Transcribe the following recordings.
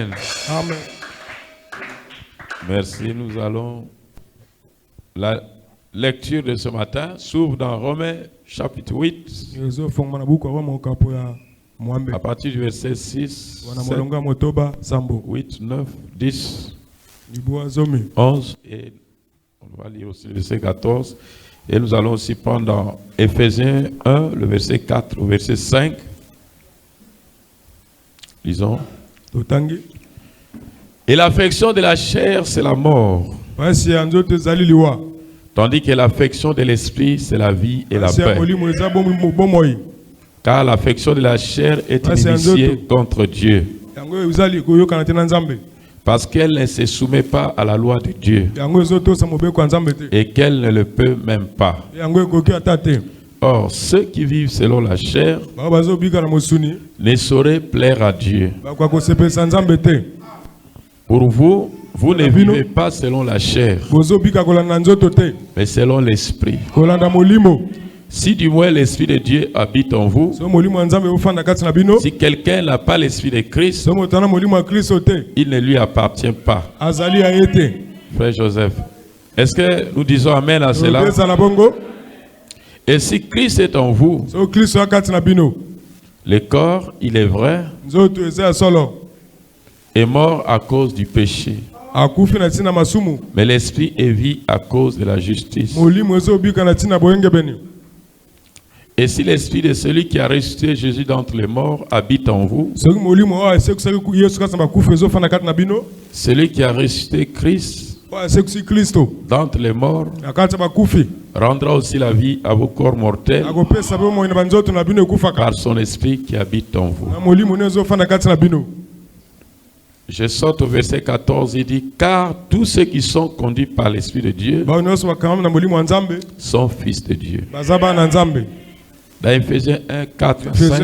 Amen. Amen. Merci. Nous allons. La lecture de ce matin s'ouvre dans Romains chapitre 8. À partir du verset 6, 7, 8, 9, 10, 11 et on va lire aussi le verset 14. Et nous allons aussi prendre dans Éphésiens 1, le verset 4 au verset 5. Lisons. Et l'affection de la chair, c'est la mort. Tandis que l'affection de l'esprit, c'est la vie et la paix. Car l'affection de la chair est initiée contre Dieu. Parce qu'elle ne se soumet pas à la loi de Dieu. Et qu'elle ne le peut même pas. Or, ceux qui vivent selon la chair ne sauraient plaire à Dieu. Pour vous, vous ne vivez pas selon la chair, mais selon l'esprit. Si du moins l'esprit de Dieu habite en vous, si quelqu'un n'a pas l'esprit de Christ, il ne lui appartient pas. Frère Joseph, est-ce que nous disons Amen à cela? Et si Christ est en vous, le corps, il est vrai, est mort à cause du péché. Mais l'esprit est vie à cause de la justice. Et si l'esprit de celui qui a ressuscité Jésus d'entre les morts habite en vous, celui qui a ressuscité Christ d'entre les morts rendra aussi la vie à vos corps mortels par son esprit qui habite en vous. Je saute au verset 14, il dit, car tous ceux qui sont conduits par l'Esprit de Dieu sont fils de Dieu. Dans Ephésiens 1, 4, 5,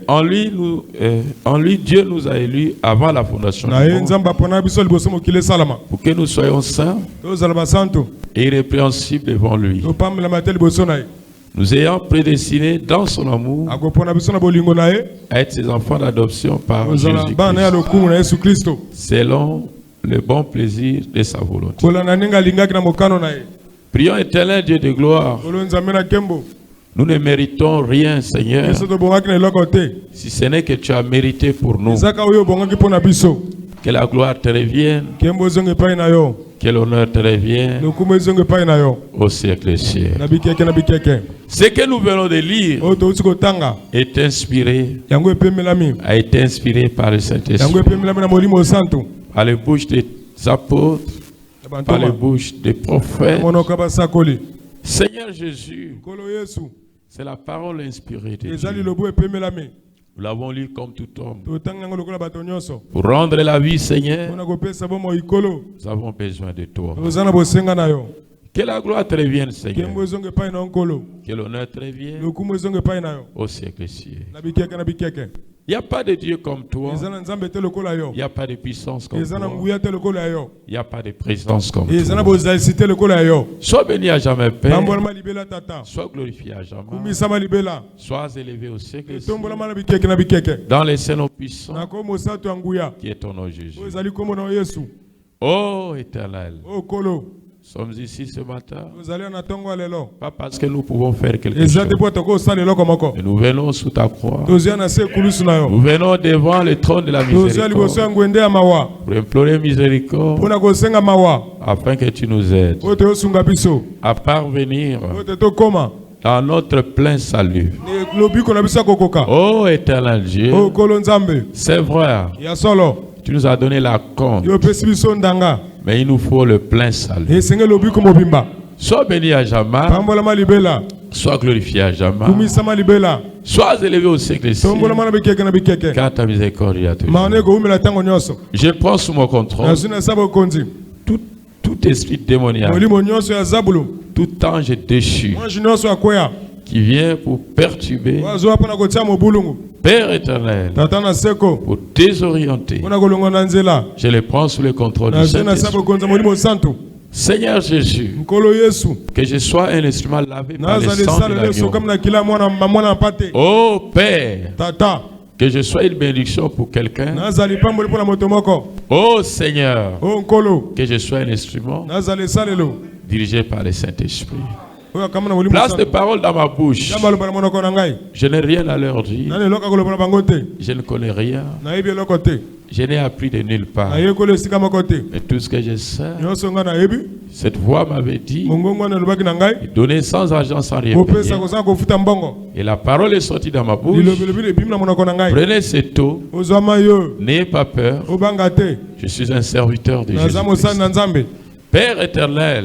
en lui, Dieu nous a élus avant la fondation du monde, pour que nous soyons saints et irrépréhensibles devant lui. Nous ayons prédestinés dans son amour à être ses enfants d'adoption par Jésus-Christ, selon le bon plaisir de sa volonté. Prions éternel Dieu de gloire. Nous ne méritons rien, Seigneur, si ce n'est que tu as mérité pour nous. Que la gloire te revienne, que l'honneur te revienne au siècle des siècles. Ce que nous venons de lire est inspiré, a été inspiré par le Saint-Esprit, par les bouches des apôtres, par les bouches des prophètes. Seigneur Jésus, c'est la parole inspirée de Dieu. Nous l'avons lu comme tout homme. Pour rendre la vie, Seigneur, nous avons besoin de toi. Que la gloire te revienne, Seigneur. Que l'honneur te revienne au siècle des siècles. Il n'y a pas de Dieu comme toi. Il n'y a pas de puissance comme toi. Il n'y a pas de présence comme toi. Sois béni à jamais, Père. Sois glorifié à jamais. Sois élevé au siècle. Dans les scènes puissants qui est ton nom, Jésus. Oh éternel. Nous sommes ici ce matin, pas parce que nous pouvons faire quelque chose, mais nous venons sous ta croix. Nous venons devant le trône de la miséricorde pour implorer miséricorde afin que tu nous aides à parvenir dans notre plein salut. Oh éternel Dieu, c'est vrai, tu nous as donné la compte, mais il nous faut le plein salut. Sois béni à jamais. Sois glorifié à jamais. Sois élevé au siècle des siècles. Car ta miséricorde est à toujours. Je prends sous mon contrôle tout esprit démoniaque, tout ange déchu qui vient pour perturber, Père éternel, pour désorienter. Je les prends sous le contrôle du Saint-Esprit. Seigneur Jésus, que je sois un instrument lavé par le sang de l'agneau. Oh Père, Que je sois une bénédiction pour quelqu'un. Oh Seigneur, que je sois un instrument dirigé par le Saint-Esprit. Place de parole dans ma bouche. Je n'ai rien à leur dire. Je ne connais rien. Je n'ai appris de nulle part. Mais tout ce que je sais, cette voix m'avait dit, donner sans argent, sans rien payer. Et la parole est sortie dans ma bouche. Prenez cette eau. N'ayez pas peur. Je suis un serviteur de Jésus-Christ. Père éternel,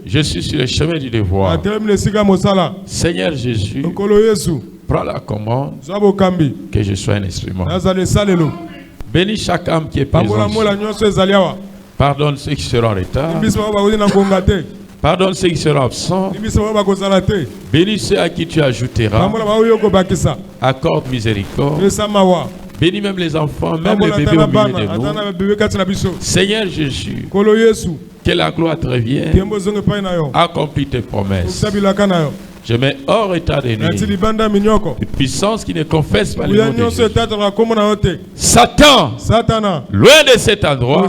je suis sur le chemin du devoir. Seigneur Jésus, prends la commande, que je sois un instrument. Bénis chaque âme qui est présente. Pardonne ceux qui seront en retard. Pardonne ceux qui seront absents. Bénis ceux à qui tu ajouteras. Accorde miséricorde. Bénis même les enfants, même les bébés au milieu de nous. Seigneur Jésus, que la gloire te revienne. Accomplis tes promesses. Je mets hors état de nuire une puissance qui ne confesse pas le nom de Jésus. Satan, loin de cet endroit,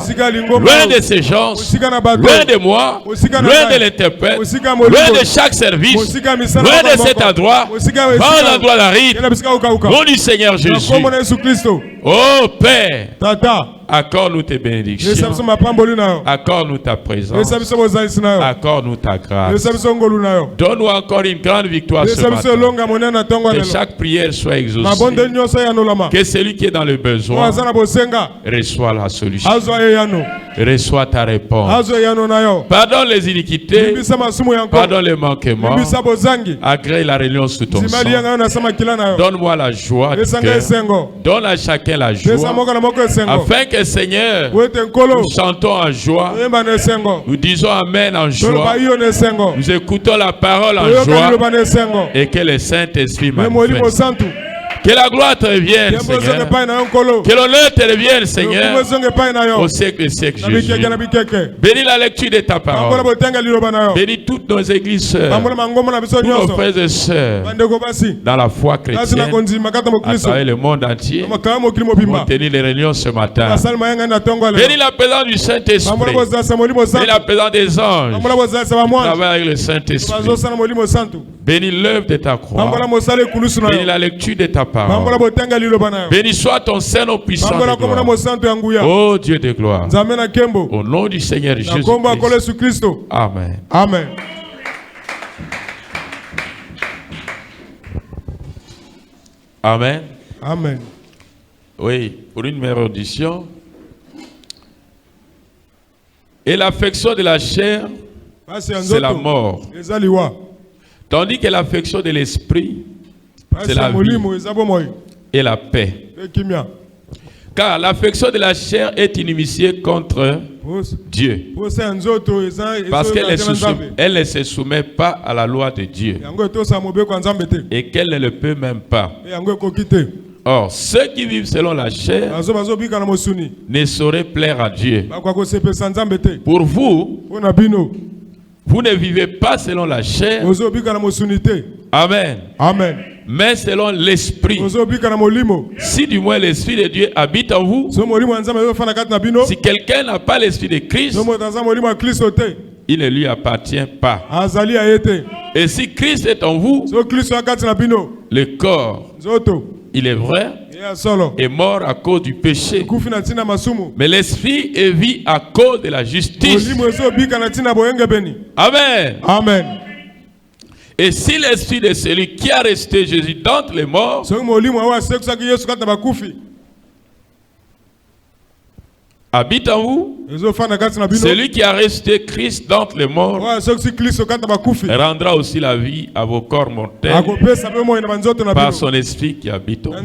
loin de ces gens, loin de moi, loin de l'interprète, loin de chaque service, loin de cet endroit, va l'endroit d'arrivée, nom du Seigneur Jésus. Oh Père, accorde-nous tes bénédictions, accorde-nous ta présence, accorde-nous ta grâce. Donne-nous encore une grande victoire ce matin. Que chaque prière soit exaucée. Que celui qui est dans le besoin reçoit la solution. Reçoit ta réponse. Pardonne les iniquités, pardonne les manquements, agrée la réunion sous ton sang. Donne-moi la joie du cœur. Donne à chacun la joie, afin que Seigneur, nous chantons en joie, nous disons Amen en joie, nous écoutons la parole en joie, et que le Saint-Esprit manifeste. Que la gloire te revienne, Seigneur. Que l'honneur te revienne, Seigneur. Au siècle des siècles, Jésus. Bénis la lecture de ta parole. Bénis toutes nos églises sœurs, tous nos frères et sœurs, dans la foi chrétienne, à travers le monde entier, pour tenir les réunions ce matin. Bénis la présence du Saint-Esprit. Bénis la présence des anges. Travaille avec le Saint-Esprit. Bénis l'œuvre de ta croix. Bénis la lecture de ta parole. Béni soit ton Saint-Nom puissant de gloire. Oh Dieu de gloire. Au nom du Seigneur Jésus-Christ. Amen. Amen. Amen. Amen. Oui, pour une meilleure audition. Et l'affection de la chair, c'est la mort. Tandis que l'affection de l'esprit, c'est la vie et la paix. Car l'affection de la chair est inimitié contre Dieu. Parce qu'elle ne se soumet pas à la loi de Dieu. Et qu'elle ne le peut même pas. Or, ceux qui vivent selon la chair ne sauraient plaire à Dieu. Pour vous, vous ne vivez pas selon la chair. Amen. Amen. Mais selon l'esprit. Si du moins l'esprit de Dieu habite en vous, si quelqu'un n'a pas l'esprit de Christ, il ne lui appartient pas. Et si Christ est en vous, le corps, il est vrai, est mort à cause du péché. Mais l'esprit est vie à cause de la justice. Amen. Amen. Et si l'esprit de celui qui a resté Jésus d'entre les morts habite en vous, celui qui a resté Christ d'entre les morts rendra aussi la vie à vos corps mortels par son esprit qui habite en vous.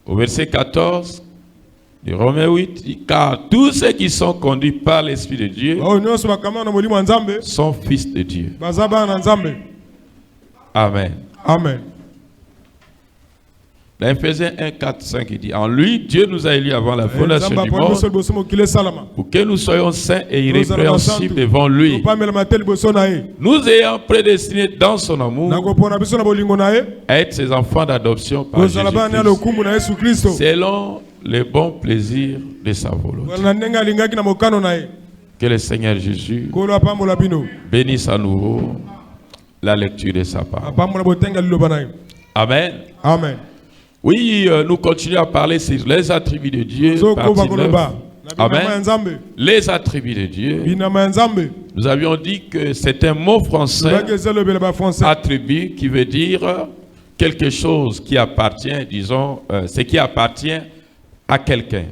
Au verset 14 de Romains 8, dit, car tous ceux qui sont conduits par l'Esprit de Dieu sont fils de Dieu. Amen. Amen. Dans Ephésiens 1, 4, 5, il dit, en lui, Dieu nous a élus avant la fondation du monde pour que nous soyons saints et irrépréhensibles devant lui. Nous ayons prédestinés dans son amour à être ses enfants d'adoption par Jésus-Christ, selon les bons plaisirs de sa volonté. Que le Seigneur Jésus bénisse à nouveau la lecture de sa parole. Amen. Amen. Oui, nous continuons à parler sur les attributs de Dieu. Partie 9. Amen. Les attributs de Dieu. Nous avions dit que c'est un mot français, attribut, qui veut dire quelque chose qui appartient, disons, ce qui appartient à quelqu'un,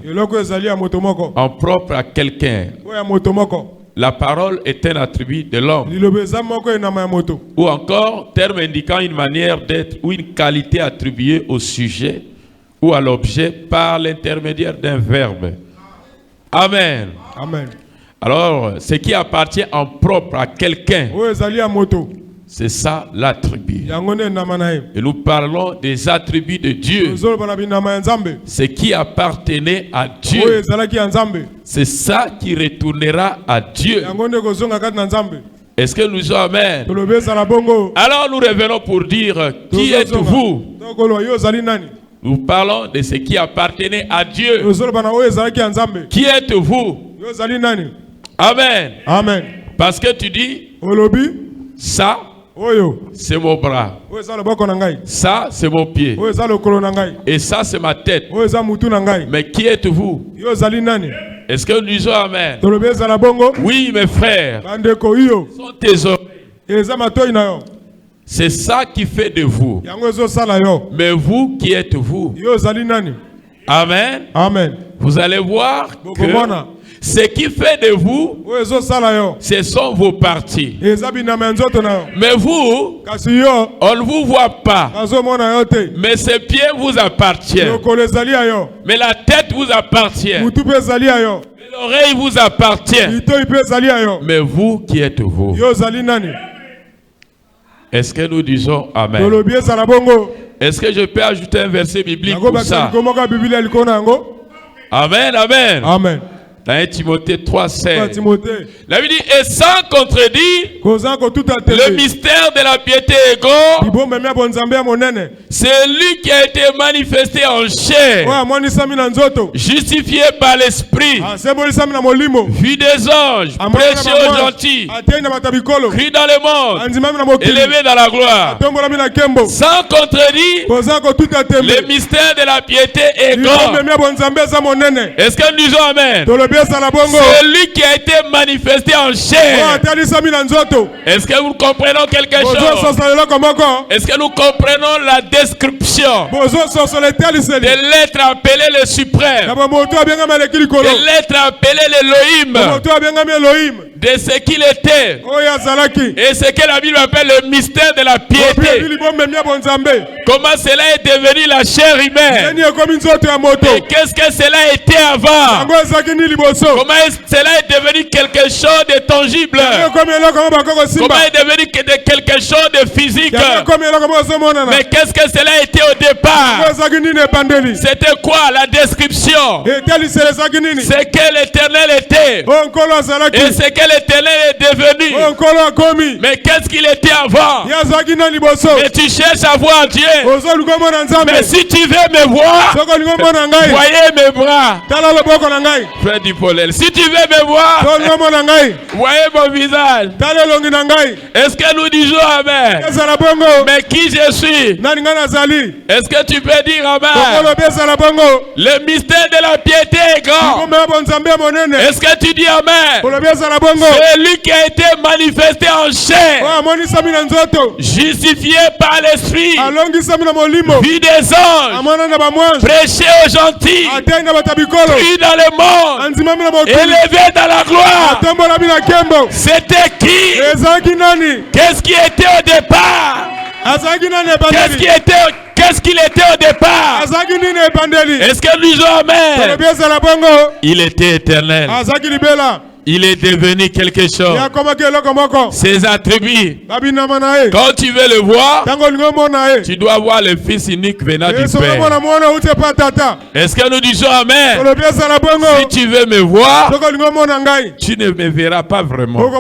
en propre à quelqu'un. La parole est un attribut de l'homme. Ou encore, terme indiquant une manière d'être ou une qualité attribuée au sujet ou à l'objet par l'intermédiaire d'un verbe. Amen. Amen. Alors, ce qui appartient en propre à quelqu'un, c'est ça l'attribut. Et nous parlons des attributs de Dieu. Ce qui appartenait à Dieu, c'est ça qui retournera à Dieu. Est-ce que nous sommes amen? Alors nous revenons pour dire, qui êtes-vous? Nous parlons de ce qui appartenait à Dieu. Qui êtes-vous? Amen. Amen. Parce que tu dis, ça, c'est mon bras. Ça, c'est mon pied. Et ça, c'est ma tête. Mais qui êtes-vous? Est-ce que nous sommes amen? Oui, mes frères. Ce sont tes oreilles. C'est ça qui fait de vous. Mais vous, qui êtes-vous? Amen. Amen. Vous allez voir que ce qui fait de vous, ce sont vos parties. Mais vous, on ne vous voit pas. Mais ces pieds vous appartiennent. Mais la tête vous appartient. Mais l'oreille vous appartient. Mais vous, qui êtes-vous? Est-ce que nous disons amen? Est-ce que je peux ajouter un verset biblique pour ça? Amen, amen. Amen. Dans 1 Timothée 3,16, la Bible dit, et sans contredit, le mystère de la piété est grand. C'est lui qui a été manifesté en chair, justifié par l'esprit, vu des anges, prêché aux gentils, cru dans le monde, élevé dans la gloire. Sans contredit, le mystère de la piété est grand. Est-ce que nous disons amen? C'est lui qui a été manifesté en chair. Est-ce que nous comprenons quelque chose? Est-ce que nous comprenons la description de l'être appelé le suprême, de l'être appelé l'Élohim, de ce qu'il était et ce que la Bible appelle le mystère de la piété? Comment cela est devenu la chair humaine? Et qu'est-ce que cela était avant? Comment cela est devenu quelque chose de tangible? Comment est devenu quelque chose de physique? Mais qu'est-ce que cela était au départ? C'était quoi la description? C'est que l'Éternel était et c'est que l'Éternel est devenu. Mais qu'est-ce qu'il était avant? Mais tu cherches à voir Dieu. Mais si tu veux me voir, voyez mes bras. Frère Dipolel, si tu veux me voir, voyez mon visage. Est-ce que nous disons amen? Mais qui je suis? Est-ce que tu peux dire amen? Le mystère de la piété est grand. Est-ce que tu dis amen? C'est lui qui a été manifesté en chair, justifié par l'esprit, vu des anges, prêché aux gentils, cru dans le monde, élevé dans la gloire. C'était qui? Qu'est-ce qui était au départ? Qu'est-ce qu'il était au départ? Est-ce que nous disons amen? Il était éternel. il est devenu quelque chose. Ses attributs. Quand tu veux le voir, tu dois voir le Fils unique venant du Père. Est-ce que nous disons Amen? Si tu veux me voir, tu ne me verras pas vraiment.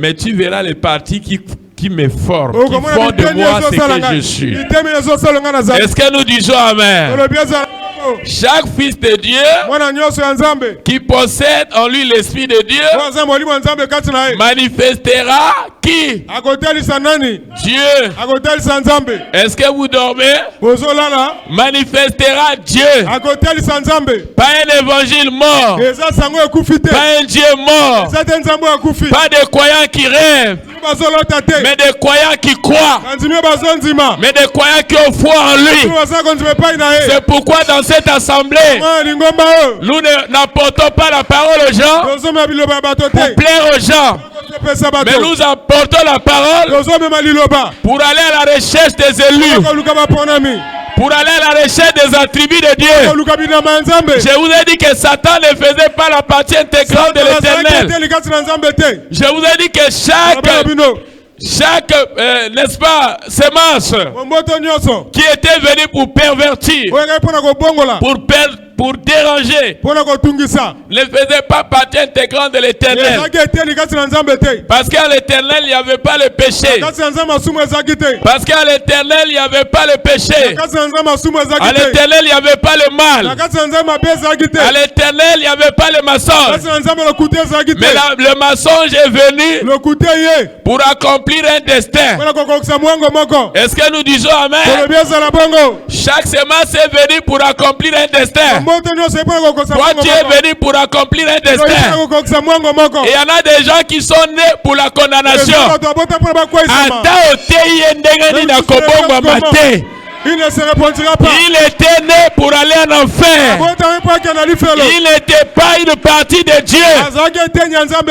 Mais tu verras les parties qui me forment, qui font de moi ce que je suis. Est-ce que nous disons Amen? Chaque fils de Dieu qui possède en lui l'Esprit de Dieu manifestera qui? Dieu. Est-ce que vous dormez? Manifestera Dieu. Pas un évangile mort. Pas un Dieu mort. Pas des croyants qui rêvent. Mais des croyants qui croient. Mais des croyants qui ont foi en lui. C'est pourquoi dans cette assemblée, nous n'apportons pas la parole aux gens pour plaire aux gens, mais nous apportons la parole pour aller à la recherche des élus, pour aller à la recherche des attributs de Dieu. Je vous ai dit que Satan ne faisait pas la partie intégrante de l'Éternel. Je vous ai dit que chaque n'est-ce pas, sémence qui était venue pour pervertir, pour déranger, ne faisait pas partie intégrante de l'Éternel. Parce qu'à l'Éternel, il n'y avait pas le péché. Parce qu'à l'Éternel, il n'y avait pas le péché. À l'Éternel, il n'y avait pas le mal. À l'Éternel, il n'y avait pas le mensonge. Mais le mensonge est venu pour accomplir un destin. Est-ce que nous disons Amen? Chaque semence est venue pour accomplir un destin. Toi, tu es venu pour accomplir un destin. Et il y en a des gens qui sont nés pour la condamnation. Il ne se répondra pas. Il était né pour aller en enfer. Il n'était pas une partie de Dieu.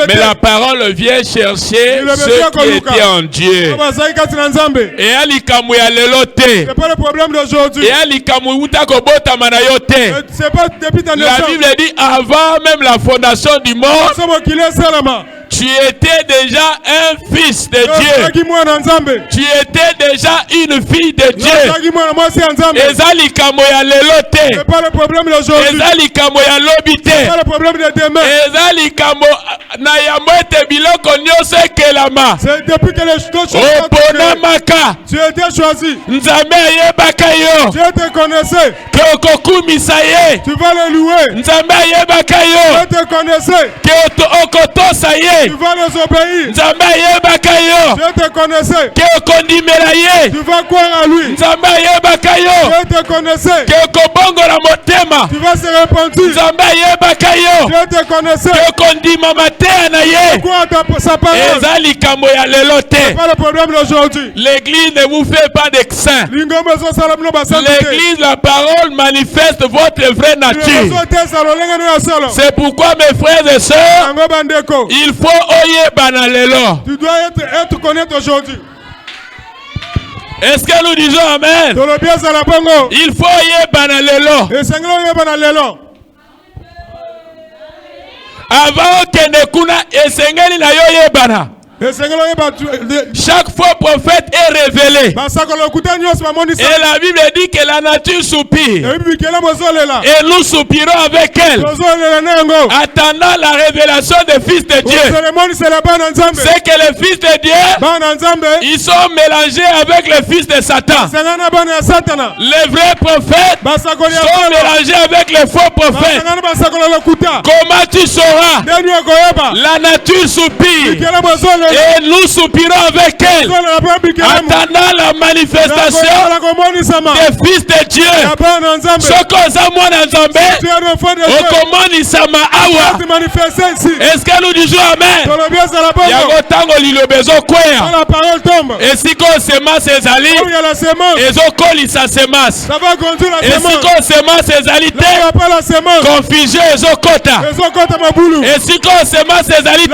Mais la parole vient chercher ceux qui étaient en Dieu. Et c'est pas le problème d'aujourd'hui. La Bible dit avant même la fondation du monde, tu étais déjà un fils de Dieu. Tu étais déjà une fille de Dieu. C'est pas le problème d'aujourd'hui. C'est pas le problème de demain. C'est depuis que les choses sont créées. Tu étais choisi. Dieu te connaissait. Tu vas le louer. Dieu te connaissait. Tu vas les obéir. Dieu te connaissait. Tu vas croire à lui. Dieu te connaissait. Tu vas se repentir. Dieu te connaissait. Tu crois à sa parole. C'est pas le problème d'aujourd'hui. L'église ne vous fait pas des saints. L'église, la parole manifeste votre vraie nature. C'est pourquoi mes frères et sœurs, il faut oyer banalelo. Tu dois être connaître aujourd'hui. Est-ce que nous disons Amen? Il faut oyer banalelo. Avant que ne kuna esengeli na yo yebana. Chaque fois prophète est révélé. Et la Bible dit que la nature soupire. Et nous soupirons avec elle. Attendant la révélation des fils de Dieu. C'est que les fils de Dieu, ils sont mélangés avec les fils de Satan. Les vrais prophètes sont mélangés avec les faux prophètes. Comment tu sauras? La nature soupire. Et nous soupirons avec elle, attendant la manifestation des fils de Dieu. Est-ce que nous disons Amen? La parole tombe. Et si on semence ses alliés, et on colle sa semence. Et si on semence ses alliés, confusion et on quota. Et si on semence ses alliés,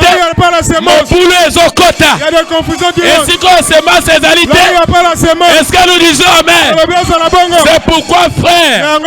mon boulot et Kota. Il y a des confusions qui Et si on semence ces là, il n'y a pas la semence. est-ce que nous disons amen? C'est pourquoi frère.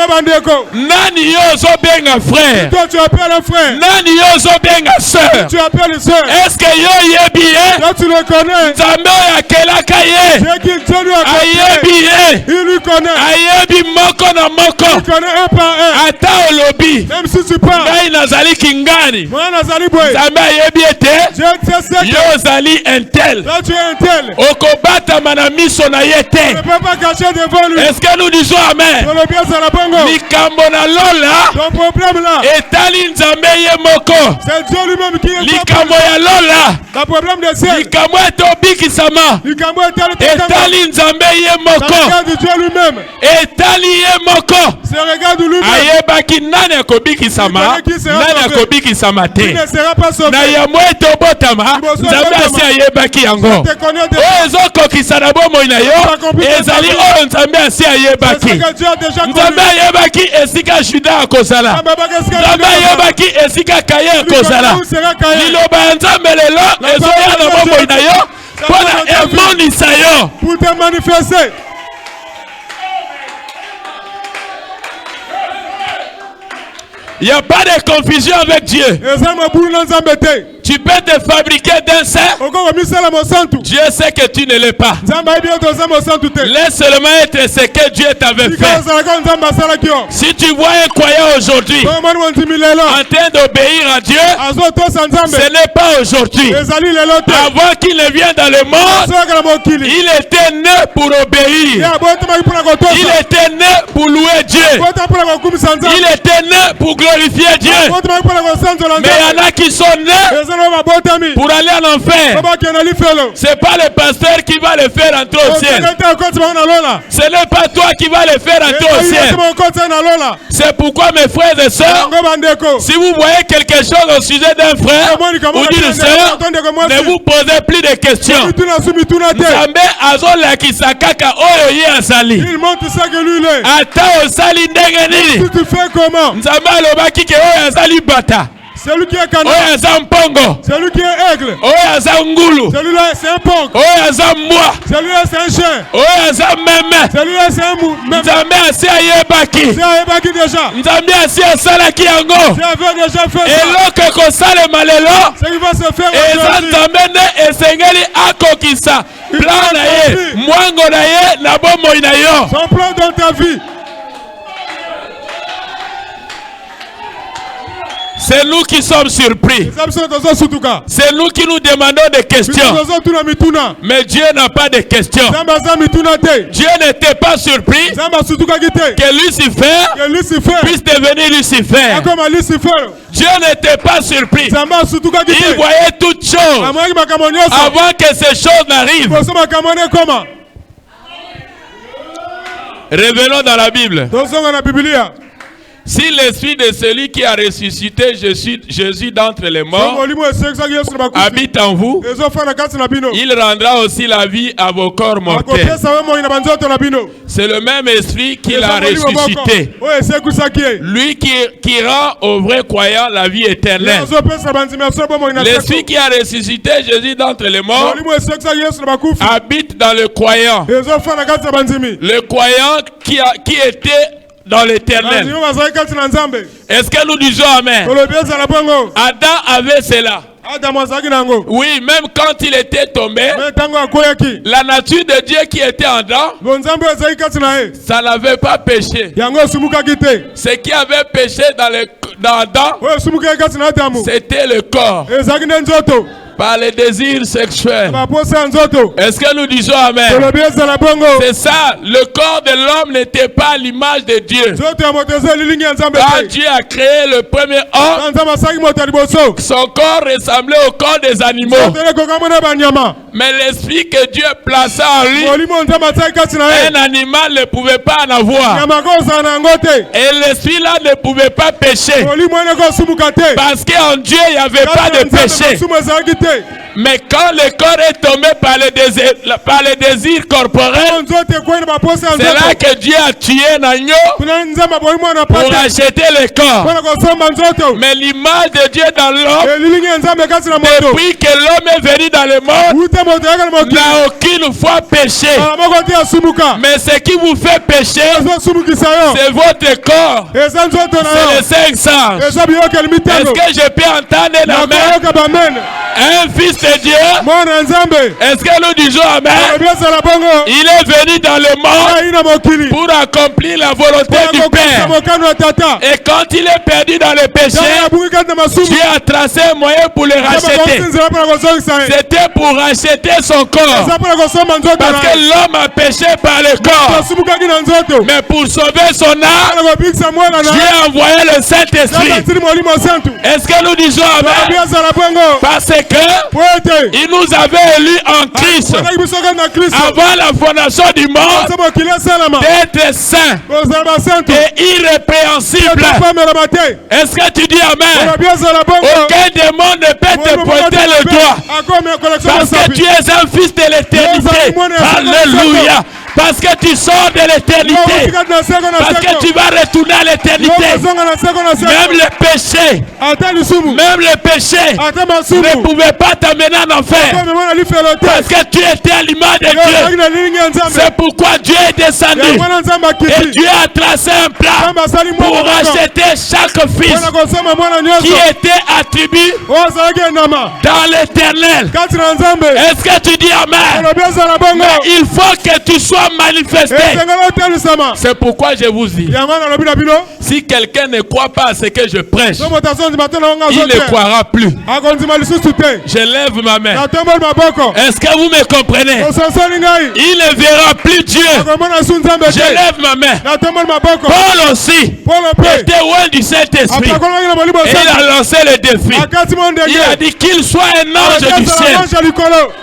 Nani yozo benga frère. Toi tu appelles un frère. Nani yozo benga sœur. Tu appelles une sœur. Est-ce que yo yebi eh? Là tu le connais. Nzambe ya kelaka ye. Dieu lui a Ayebi eh. il lui connaît. Ayebi moko na moko. Il connaît un par un. Ata olobi. Même si tu parles. Ngai nazali kingani. Moi nazali boy. Nzambe ayebi ete. Dieu sait que. Yo zali un tel. Là tu es un tel. Okobata mana miso na ye te. Tu ne peux pas cacher devant lui. Est-ce que nous disons amen? Dans le bien ça la bongo. Likambo na lola. Ton problème là. Etali nzambe ye moko. C'est Dieu lui-même qui est. Likambo ya lola. Le problème de ciel. Likambo etobikisama. Likambo Etali nzambe ye moko. regarde Dieu lui-même. Etali ye moko. C'est regarde lui-même. Ayebaki nani akobikisama. Nani akobikisama te. Il ne sera pas sauvé. Na yamwe etobotama. Nzambe asi ayebaki yango. Oyo ezokokisa na bomoi na yo. Ezali oyo nzambe asi ayebaki. Nzambe ayebaki esika Juda akozala. Nzambe ayebaki esika Kaye akozala. Liloba ya Nzambe lelo ezoya na bomoi na yo mpona emonisa yo. Pour te manifester. Il n'y a pas de confusion avec Dieu. Tu peux te fabriquer d'un saint. Dieu sait que tu ne l'es pas. Laisse seulement être ce que Dieu t'avait fait. Si tu vois un croyant aujourd'hui en train d'obéir à Dieu, ce n'est pas aujourd'hui. Avant qu'il ne vienne dans le monde, il était né pour obéir. Il était né pour louer Dieu. Il était né pour glorifier Dieu. Mais il y en a qui sont nés pour aller en enfer. C'est pas le pasteur qui va le faire entrer au ciel. Ce n'est pas toi qui va le faire entrer au ciel. C'est pourquoi mes frères et sœurs, si vous voyez quelque chose au sujet d'un frère ou d'une sœur, ne vous posez plus de questions. Nzambe azola kisakaka oyo ye asali. Ata osali ndenge nini. Nzambe alobaki ke oyo asali bata. Celui qui est canon. Celui qui est aigle. Celui-là c'est un pong. Celui-là c'est un chien. Celui-là c'est un mou. Nzambe asi ayebaki. C'est ayebaki déjà. Nzambe asi asalaki yango. C'est avait déjà fait ça. Eloko kosalema lelo. Ce qui va se faire aujourd'hui. Nzambe ne esengeli akokisa. Plan na ye. Mwango na ye na bomoi na yo. Son plan dans ta vie. C'est nous qui sommes surpris. C'est nous qui nous demandons des questions. Mais Dieu n'a pas de questions. Dieu n'était pas surpris que Lucifer puisse devenir Lucifer. Dieu n'était pas surpris. Il voyait toutes choses avant que ces choses n'arrivent. Revenons dans la Bible. Si l'esprit de celui qui a ressuscité Jésus d'entre les morts habite en vous, il rendra aussi la vie à vos corps mortels. C'est le même esprit qui l'a ressuscité. Lui qui rend aux vrais croyants la vie éternelle. L'esprit qui a ressuscité Jésus d'entre les morts habite dans le croyant. Le croyant qui était dans l'éternel. Est-ce que nous disons amen? Adam avait cela. Oui, même quand il était tombé, la nature de Dieu qui était en Adam, ça n'avait pas péché. Ce qui avait péché dans Adam, c'était le corps. Par les désirs sexuels. Est-ce que nous disons amen? C'est ça, le corps de l'homme n'était pas l'image de Dieu. Quand Dieu a créé le premier homme, son corps ressemblait au corps des animaux. Mais l'esprit que Dieu plaça en lui, un animal ne pouvait pas en avoir. Et l'esprit là ne pouvait pas pécher. Parce qu'en Dieu il n'y avait pas de péché. Mais quand le corps est tombé par les désirs corporels, c'est là que Dieu a tué un agneau pour acheter le corps. Mais l'image de Dieu dans l'homme, depuis que l'homme est venu dans le monde, n'a aucune fois péché. Mais ce qui vous fait pécher, c'est votre corps. C'est le cinq sens. Est-ce que je peux entendre la main? Un fils de Dieu. Est-ce que nous disons amen? Il est venu dans le monde pour accomplir la volonté du Père. Et quand il est perdu dans le péché, Dieu a tracé un moyen pour le racheter. C'était pour racheter son corps. Parce que l'homme a péché par le corps. Mais pour sauver son âme, Dieu a envoyé le Saint-Esprit. Est-ce que nous disons amen? Parce que il nous avait élus en Christ avant la fondation du monde d'être saints et irrépréhensibles. Est-ce que tu dis amen? Aucun démon ne peut te pointer le doigt parce que tu es un fils de l'éternité. Alléluia. Parce que tu sors de l'éternité. Parce que tu vas retourner à l'éternité. Même le péché ne pouvait pas t'amener en enfer. Parce que tu étais à l'image de Dieu. C'est pourquoi Dieu est descendu. Et Dieu a tracé un plan pour racheter chaque fils qui était attribué dans l'éternel. Est-ce que tu dis amen? Mais il faut que tu sois manifesté. C'est pourquoi je vous dis, si quelqu'un ne croit pas à ce que je prêche, il ne croira plus. Je lève ma main. Est-ce que vous me comprenez? Il ne verra plus Dieu. Je lève ma main. Paul aussi était loin du Saint-Esprit. Et il a lancé le défi. Il a dit qu'il soit un ange du ciel.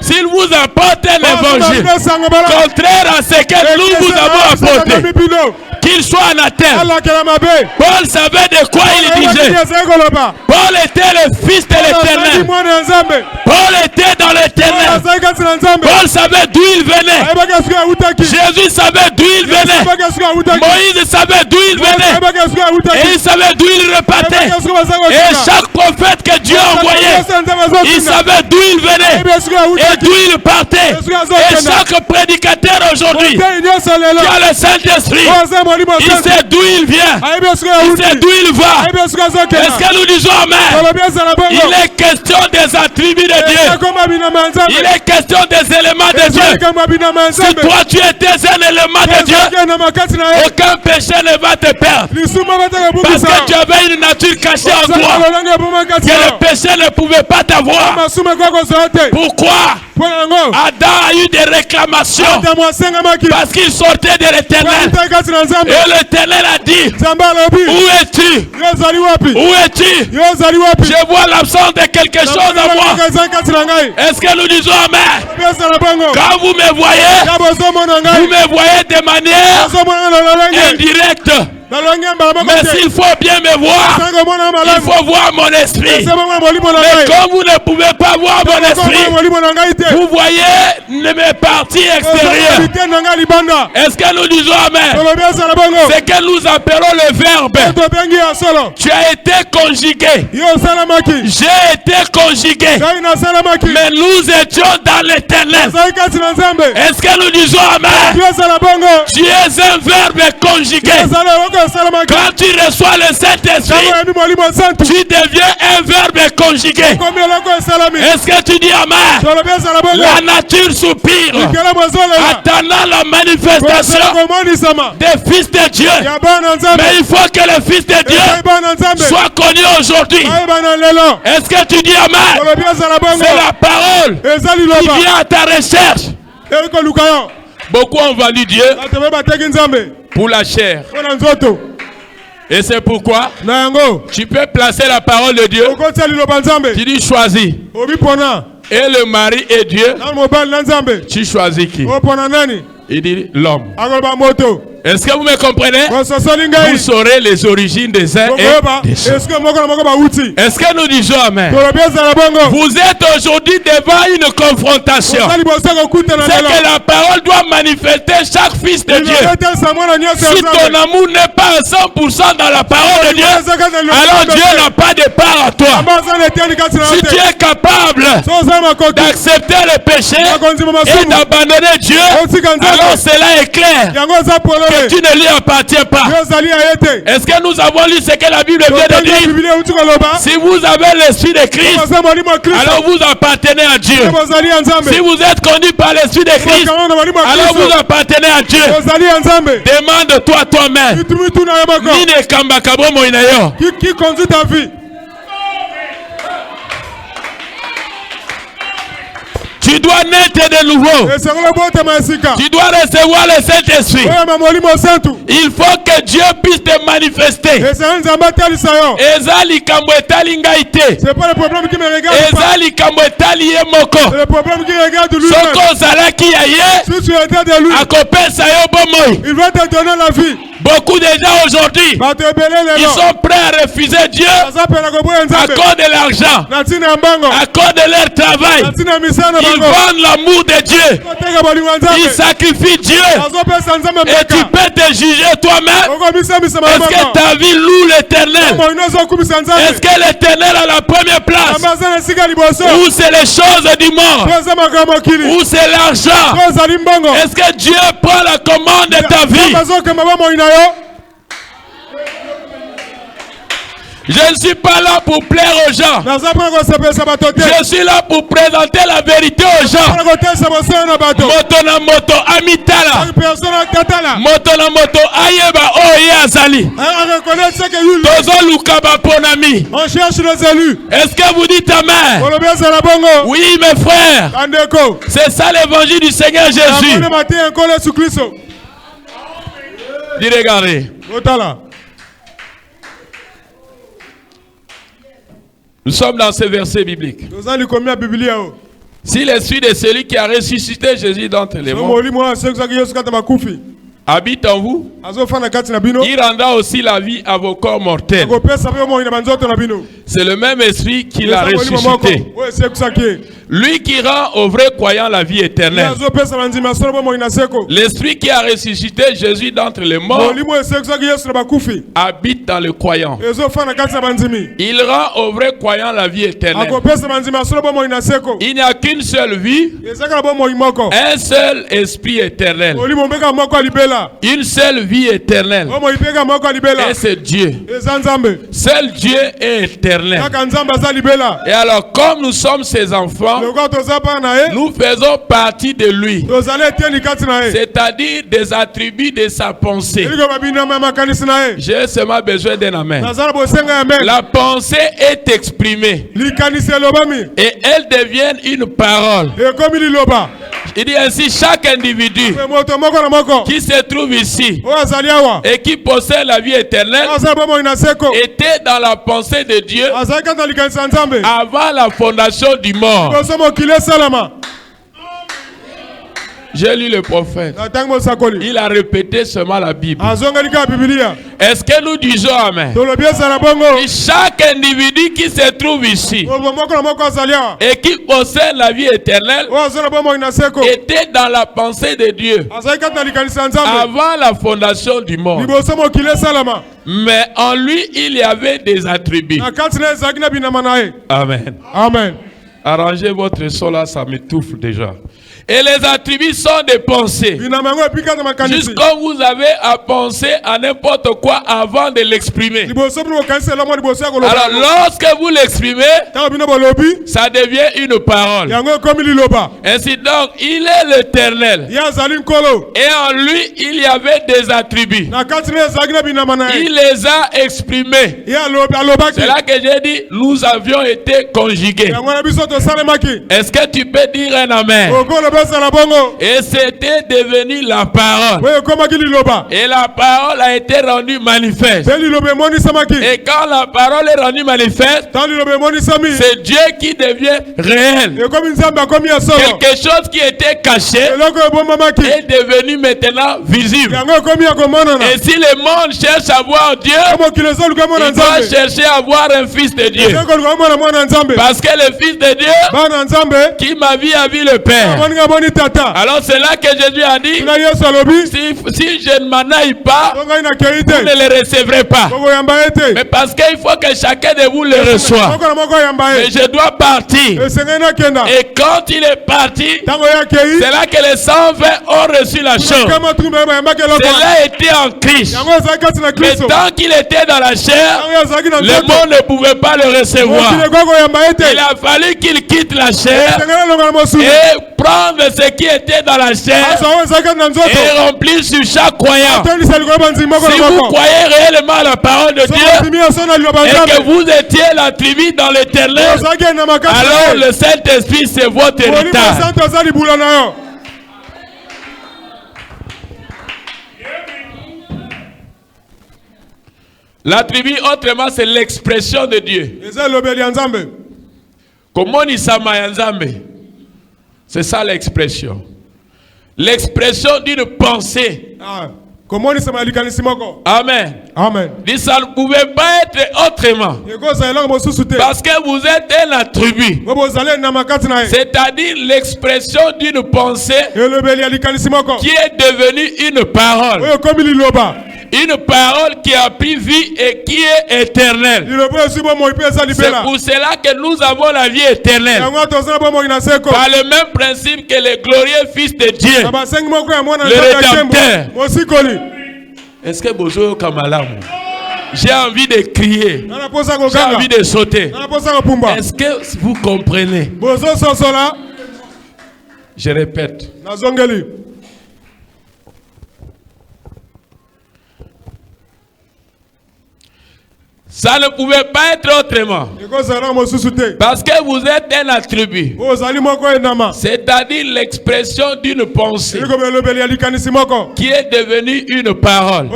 S'il vous apporte un évangile contraire à ce que nous vous avons apporté, qu'il soit anathème. Paul savait de quoi il disait. Paul était le fils de l'éternel. Paul était dans l'éternel. Paul savait d'où il venait. Jésus savait d'où il venait. Moïse savait d'où il venait. Et il savait d'où il repartait. Et chaque prophète que Dieu envoyait, il savait d'où il venait et d'où il partait. Et chaque prédicateur aujourd'hui qui a le Saint-Esprit, il sait d'où il vient, il sait d'où il va. Est-ce que nous disons amen? Il est question des attributs de Dieu. Il est question des éléments de Dieu. Si toi tu étais un élément de Dieu, aucun péché ne va te perdre. Parce que tu avais une nature cachée en toi que le péché ne pouvait pas t'avoir. Pourquoi? Adam a eu des réclamations parce qu'il sortait de l'éternel. Et l'éternel a dit, où es-tu? Où es-tu? Je vois l'absence de quelque chose à moi. Est-ce que nous disons amen? Quand vous me voyez de manière indirecte. Mais s'il faut bien me voir, il faut voir mon esprit. Mais comme vous ne pouvez pas voir mon esprit, vous voyez mes parties extérieures. Est-ce que nous disons amen? C'est que nous appelons le verbe. Tu as été conjugué. J'ai été conjugué. Mais nous étions dans l'éternel. Est-ce que nous disons amen? Tu es un verbe conjugué. Quand tu reçois le Saint-Esprit, tu deviens un verbe conjugué. Est-ce que tu dis amen? La nature soupire attendant la manifestation des fils de Dieu. Mais il faut que le fils de Dieu soit connu aujourd'hui. Est-ce que tu dis amen? C'est la parole qui vient à ta recherche. Beaucoup ont vendu Dieu pour la chair. Et c'est pourquoi tu peux placer la parole de Dieu. Tu dis choisis. Et le mari est Dieu. Tu choisis qui? Il dit l'homme. Est-ce que vous me comprenez? Vous saurez les origines des uns et des autres. Est-ce que nous disons amen? Vous êtes aujourd'hui devant une confrontation. C'est que la parole doit manifester chaque fils de Dieu. Si ton amour n'est pas à 100% dans la parole de Dieu, alors Dieu n'a pas de part à toi. Si tu es capable d'accepter le péché et d'abandonner Dieu, alors cela est clair que tu ne lui appartiens pas. Est-ce que nous avons lu ce que la Bible vient de dire? Si vous avez l'esprit de Christ, alors vous appartenez à Dieu. Si vous êtes conduit par l'esprit de Christ, alors vous appartenez à Dieu. Demande-toi toi-même. Qui conduit ta vie? Tu dois naître de nouveau. Tu dois recevoir le Saint-Esprit. Il faut que Dieu puisse te manifester. C'est pas le problème qui me regarde. C'est le problème qui regarde lui-même. Si tu es de lui, il va te donner la vie. Beaucoup de gens aujourd'hui, ils sont prêts à refuser Dieu à cause de l'argent, à cause de leur travail. Ils vendent l'amour de Dieu. Ils sacrifient Dieu. Et tu peux te juger toi-même. Est-ce que ta vie loue l'Éternel? Est-ce que l'Éternel a la première place? Ou c'est les choses du monde? Ou c'est l'argent? Est-ce que Dieu prend la commande de ta vie? Je ne suis pas là pour plaire aux gens. Je suis là pour présenter la vérité aux gens. Motona moto amitala. Motona moto ayeba oye azali. Tozo lukaba ponami. On cherche les élus. Est-ce que vous dites amen? Oui, mes frères. C'est ça l'évangile du Seigneur Jésus. Dis regardez. Nous sommes dans ce verset biblique. Si l'esprit de celui qui a ressuscité Jésus d'entre les morts habite en vous, il rendra aussi la vie à vos corps mortels. C'est le même esprit qui l'a ressuscité. Lui qui rend aux vrais croyants la vie éternelle. L'esprit qui a ressuscité Jésus d'entre les morts habite dans le croyant. Il rend aux vrais croyants la vie éternelle. Il n'y a qu'une seule vie, un seul esprit éternel, une seule vie éternelle. Et c'est Dieu. Seul Dieu est éternel. Et alors, comme nous sommes ses enfants, nous faisons partie de lui, c'est-à-dire des attributs de sa pensée. J'ai seulement besoin d'un amen. La pensée est exprimée et elle devient une parole. Il dit ainsi, chaque individu qui se trouve ici et qui possède la vie éternelle était dans la pensée de Dieu avant la fondation du monde. J'ai lu le prophète. Il a répété seulement la Bible. Est-ce que nous disons amen? Et chaque individu qui se trouve ici et qui possède la vie éternelle était dans la pensée de Dieu avant la fondation du monde. Mais en lui, il y avait des attributs. Amen. Amen. Arrangez votre son là, ça m'étouffe déjà. Et les attributs sont des pensées. Juste comme vous avez à penser à n'importe quoi avant de l'exprimer. Alors lorsque vous l'exprimez, ça devient une parole. Ainsi donc, il est l'Éternel. Et en lui, il y avait des attributs. Il les a exprimés. C'est là que j'ai dit, nous avions été conjugués. Est-ce que tu peux dire un amen? Et c'était devenu la parole. Et la parole a été rendue manifeste. Et quand la parole est rendue manifeste, c'est Dieu qui devient réel. Quelque chose qui était caché est devenu maintenant visible. Et si le monde cherche à voir Dieu, il doit chercher à voir un fils de Dieu. Parce que le fils de Dieu qui m'a vu a vu le Père. Alors c'est là que Jésus a dit, si je ne m'en aille pas, vous ne le recevrez pas. Mais parce qu'il faut que chacun de vous le reçoive. Mais je dois partir. Et quand il est parti, c'est là que les 120 ont reçu la chose. Cela était en Christ. Mais tant qu'il était dans la chair, le monde ne pouvait pas le recevoir. Il a fallu qu'il quitte la chair et prendre ce qui était dans la chair et remplir sur chaque croyant. Si vous croyez réellement à la parole de Dieu et que vous étiez la tribu dans l'éternel, alors le Saint-Esprit c'est votre héritage. La tribu, autrement, c'est l'expression de Dieu. Comment on dit? C'est ça l'expression. L'expression d'une pensée. Amen. Amen. Dit ça ne pouvait pas être autrement. Parce que vous êtes un attribut. C'est-à-dire l'expression d'une pensée qui est devenue une parole. Une parole qui a pris vie et qui est éternelle. C'est pour cela que nous avons la vie éternelle. Par le même principe que le glorieux Fils de Dieu, le Rédempteur. Est-ce que Bozo Kamalam? J'ai envie de crier. J'ai envie de sauter. Est-ce que vous comprenez? Je répète. Ça ne pouvait pas être autrement. Parce que vous êtes un attribut. C'est-à-dire l'expression d'une pensée qui est devenue une parole.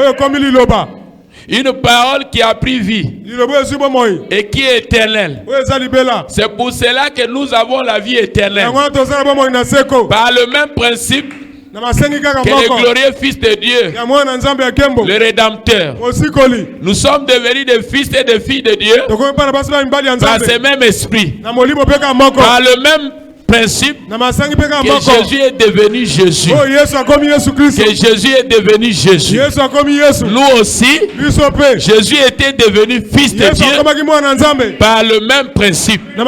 Une parole qui a pris vie et qui est éternelle. C'est pour cela que nous avons la vie éternelle. Par le même principe que le glorieux Fils de Dieu, le Rédempteur. Nous sommes devenus des fils et des filles de Dieu par ce même esprit, par le même principe que Jésus est devenu Jésus. Que Jésus est devenu Jésus. Nous aussi, Jésus était devenu fils de Dieu par le même principe. Que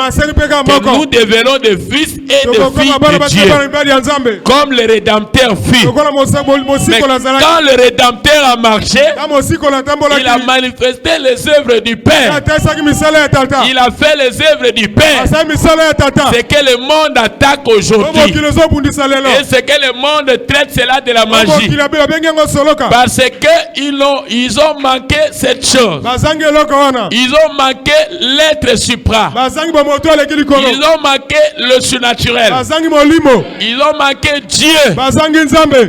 nous devenons des fils et des filles de Dieu. Comme le Rédempteur fit. Mais quand le Rédempteur a marché, il a manifesté les œuvres du Père. Il a fait les œuvres du Père. C'est que le monde attaque aujourd'hui. Et c'est que le monde traite cela de la magie. Parce qu'ils ont manqué cette chose. Ils ont manqué l'être supra. Ils ont manqué le surnaturel. Ils ont manqué Dieu.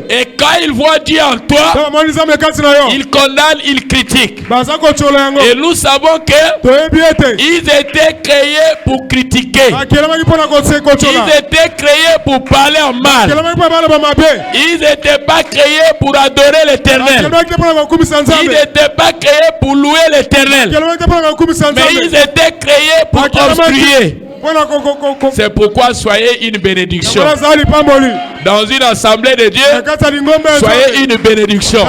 Et quand ils voient Dieu en toi, ils condamnent, ils critiquent. Et nous savons qu'ils étaient créés pour critiquer. Ils étaient créés pour parler en mal. Ils n'étaient pas créés pour adorer l'Éternel. Ils n'étaient pas créés pour louer l'Éternel. Mais ils étaient créés pour obstruer. C'est pourquoi soyez une bénédiction. Dans une assemblée de Dieu, soyez une bénédiction.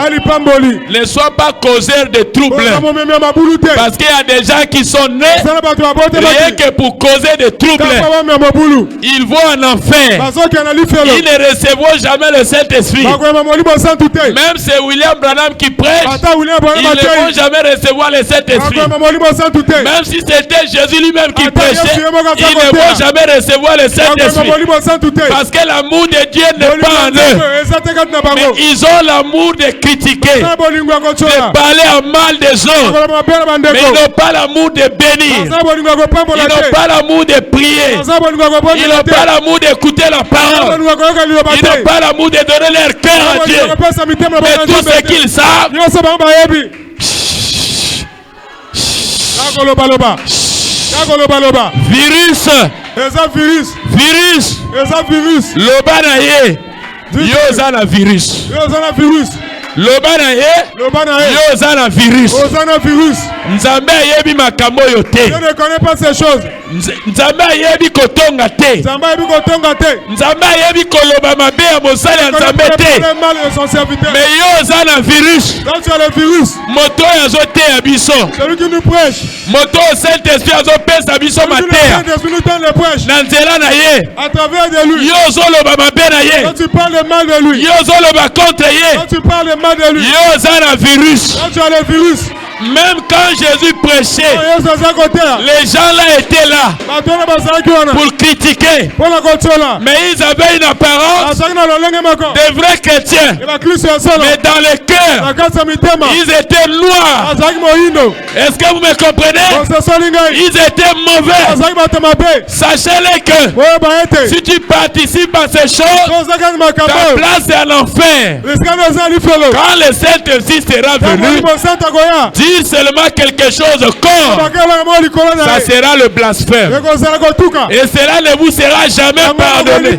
Ne sois pas causeur de troubles. Parce qu'il y a des gens qui sont nés rien que pour causer des troubles. Ils vont en enfer. Ils ne recevront jamais le Saint-Esprit. Même c'est William Branham qui prêche, ils ne vont jamais recevoir le Saint-Esprit. Même si c'était Jésus lui-même qui prêchait, ils ne vont jamais recevoir le Saint-Esprit. Parce que l'amour de Dieu n'est pas en eux. Mais ils ont l'amour de critiquer, de parler en mal des autres. Mais ils n'ont pas l'amour de bénir. Ils n'ont pas l'amour de prier. Ils n'ont pas l'amour d'écouter la parole. Ils n'ont pas l'amour de donner leur cœur à Dieu. Mais tout ce qu'ils savent, virus, loba na ye, yoza na virus. Loba na ye, yoza na virus. Nzambe ayebi makambo yo te. Je ne connais pas ces choses. Nzambe ayebi kotonga te. Nzambe ayebi koloba mabe ya mosali ya Nzambe te. Mais yoza na virus. Donc tu as le virus. Moto yazo te ya biso. Celui qui nous prêche. Moto Saint-Esprit azo pesa biso mateya. Na nzela na ye. À travers de lui. Yozo loba mabe na ye. Quand tu parles mal de lui. Yozo loba contre ye. Quand tu parles mal de lui. Yoza na virus. Donc tu as le virus. Même quand Jésus prêchait, les gens là étaient là pour critiquer. Mais ils avaient une apparence de vrais chrétiens. Mais dans le cœur, ils étaient noirs. Est-ce que vous me comprenez? Ils étaient mauvais. Sachez-le que si tu participes à ces choses, ta place est en enfer. Quand le Saint-Esprit sera venu, dire seulement quelque chose comme ça sera le blasphème. Et cela ne vous sera jamais pardonné.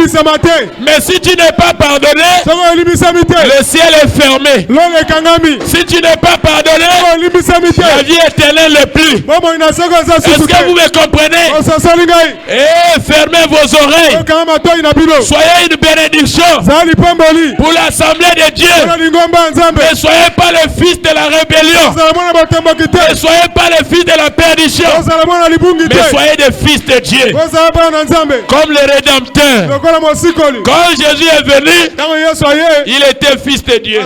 Mais si tu n'es pas pardonné, le ciel est fermé. Si tu n'es pas pardonné, la vie éternelle n'est plus. Est-ce que vous me comprenez? Et fermez vos oreilles. Soyez une bénédiction pour l'assemblée de Dieu. Ne soyez pas le fils de la rébellion. Ne soyez pas les fils de la perdition, mais soyez des fils de Dieu, comme le Rédempteur. Quand Jésus est venu, il était fils de Dieu.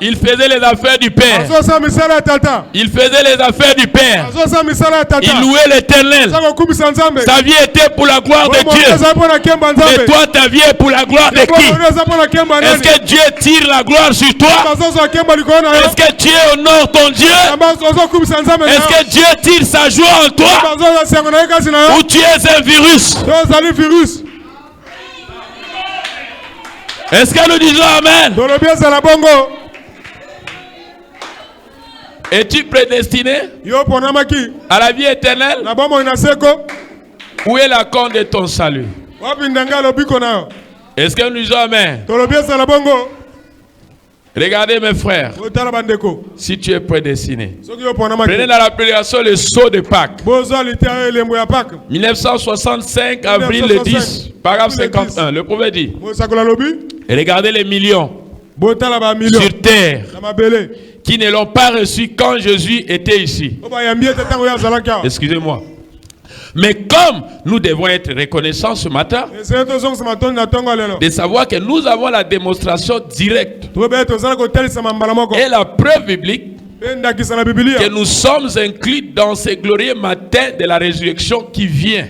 Il faisait les affaires du Père. Il faisait les affaires du Père. Il louait l'Éternel. Sa vie était pour la gloire de Dieu. Mais toi, ta vie est pour la gloire de qui? Est-ce que Dieu tire la gloire sur toi? Est-ce que Dieu honore ton Dieu? Est-ce que Dieu tire sa joie en toi? Ou tu es un virus? Est-ce que nous disons Amen? Es-tu prédestiné à la vie éternelle? Où est la compte de ton salut? Est-ce que nous disons Amen? Regardez mes frères, si tu es prédestiné, prenez dans l'appellation le sceau de Pâques. 1965, avril le 10, paragraphe 51, le prophète dit, regardez les millions sur terre qui ne l'ont pas reçu quand Jésus était ici. Excusez-moi. Mais comme nous devons être reconnaissants ce matin de savoir que nous avons la démonstration directe et la preuve biblique que nous sommes inclus dans ce glorieux matin de la résurrection qui vient.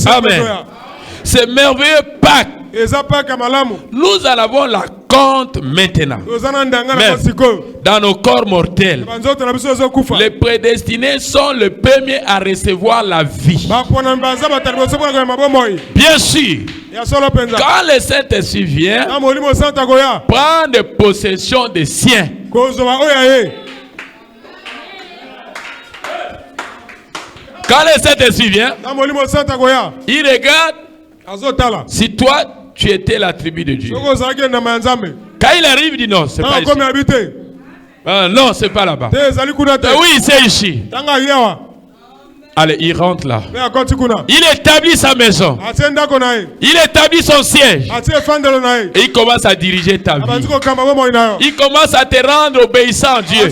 Amen. C'est merveilleux Pâques. Nous en avons la compte maintenant. Même dans nos corps mortels, les prédestinés sont les premiers à recevoir la vie. Bien sûr, quand le Saint-Esprit vient, prendre possession des siens. Quand le Saint-Esprit vient, il regarde si toi tu étais la tribu de Dieu. Quand il arrive, il dit non, c'est pas ici. Non, c'est pas là-bas. Oui, c'est ici. Allez, il rentre là. Il établit sa maison. Il établit son siège. Et il commence à diriger ta vie. Il commence à te rendre obéissant à Dieu.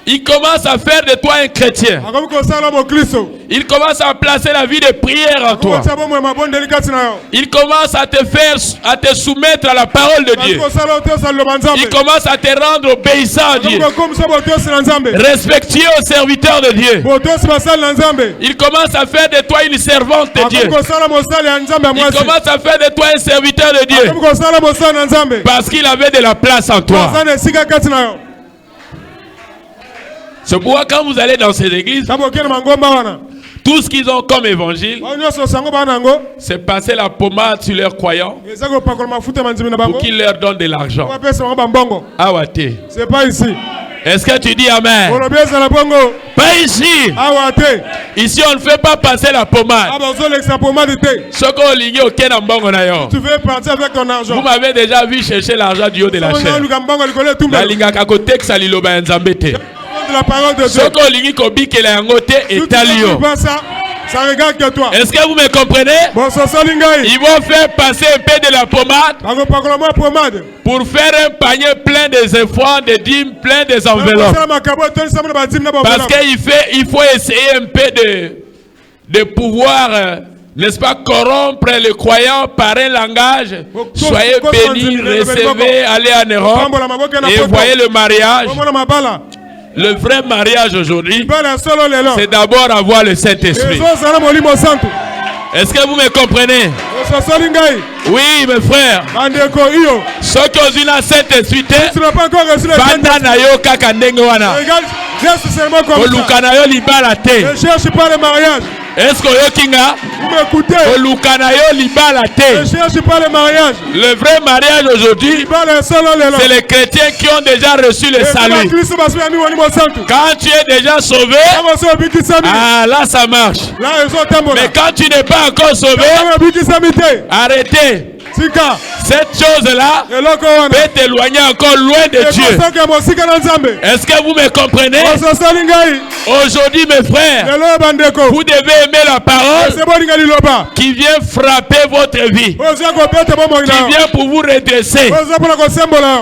Il commence à faire de toi un chrétien. Il commence à placer la vie de prière en toi. Il commence à te soumettre à la parole de Dieu. Il commence à te rendre obéissant à Dieu. Respectueux au serviteur de Dieu. Il commence à faire de toi une servante de Dieu. Il commence à faire de toi un serviteur de Dieu. Parce qu'il avait de la place en toi. C'est pourquoi quand vous allez dans ces églises, tout ce qu'ils ont comme évangile, c'est passer la pommade sur leurs croyants pour qu'ils leur donnent de l'argent. C'est pas ici. Est-ce que tu dis Amen? Pas ici. Ici, on ne fait pas passer la pommade. Tu veux partir avec ton argent. Vous m'avez déjà vu chercher l'argent du haut de la chaîne. La parole de Dieu. Ça regarde que toi. Est-ce que vous me comprenez? Ils vont faire passer un peu de la pommade pour faire un panier plein des efforts, des dîmes, plein des enveloppes. Parce qu'il faut essayer un peu de pouvoir, n'est-ce pas, corrompre les croyants par un langage. Soyez bénis, recevez, allez en Europe et voyez le mariage. Le vrai mariage aujourd'hui, c'est d'abord avoir le Saint-Esprit. Est-ce que vous me comprenez? Oui, mes frères. Ceux qui ont eu la Saint-Esprit, ne cherche pas le mariage. Est-ce que vous m'écoutez? Ne cherche pas le mariage. Le vrai mariage aujourd'hui, c'est les chrétiens qui ont déjà reçu le salut. Quand tu es déjà sauvé, là ça marche. Mais quand tu n'es pas encore sauvé, arrêtez. Cette chose-là peut t'éloigner encore loin de Dieu. Est-ce que vous me comprenez? Aujourd'hui, mes frères, vous devez aimer la parole qui vient frapper votre vie, qui vient pour vous redresser.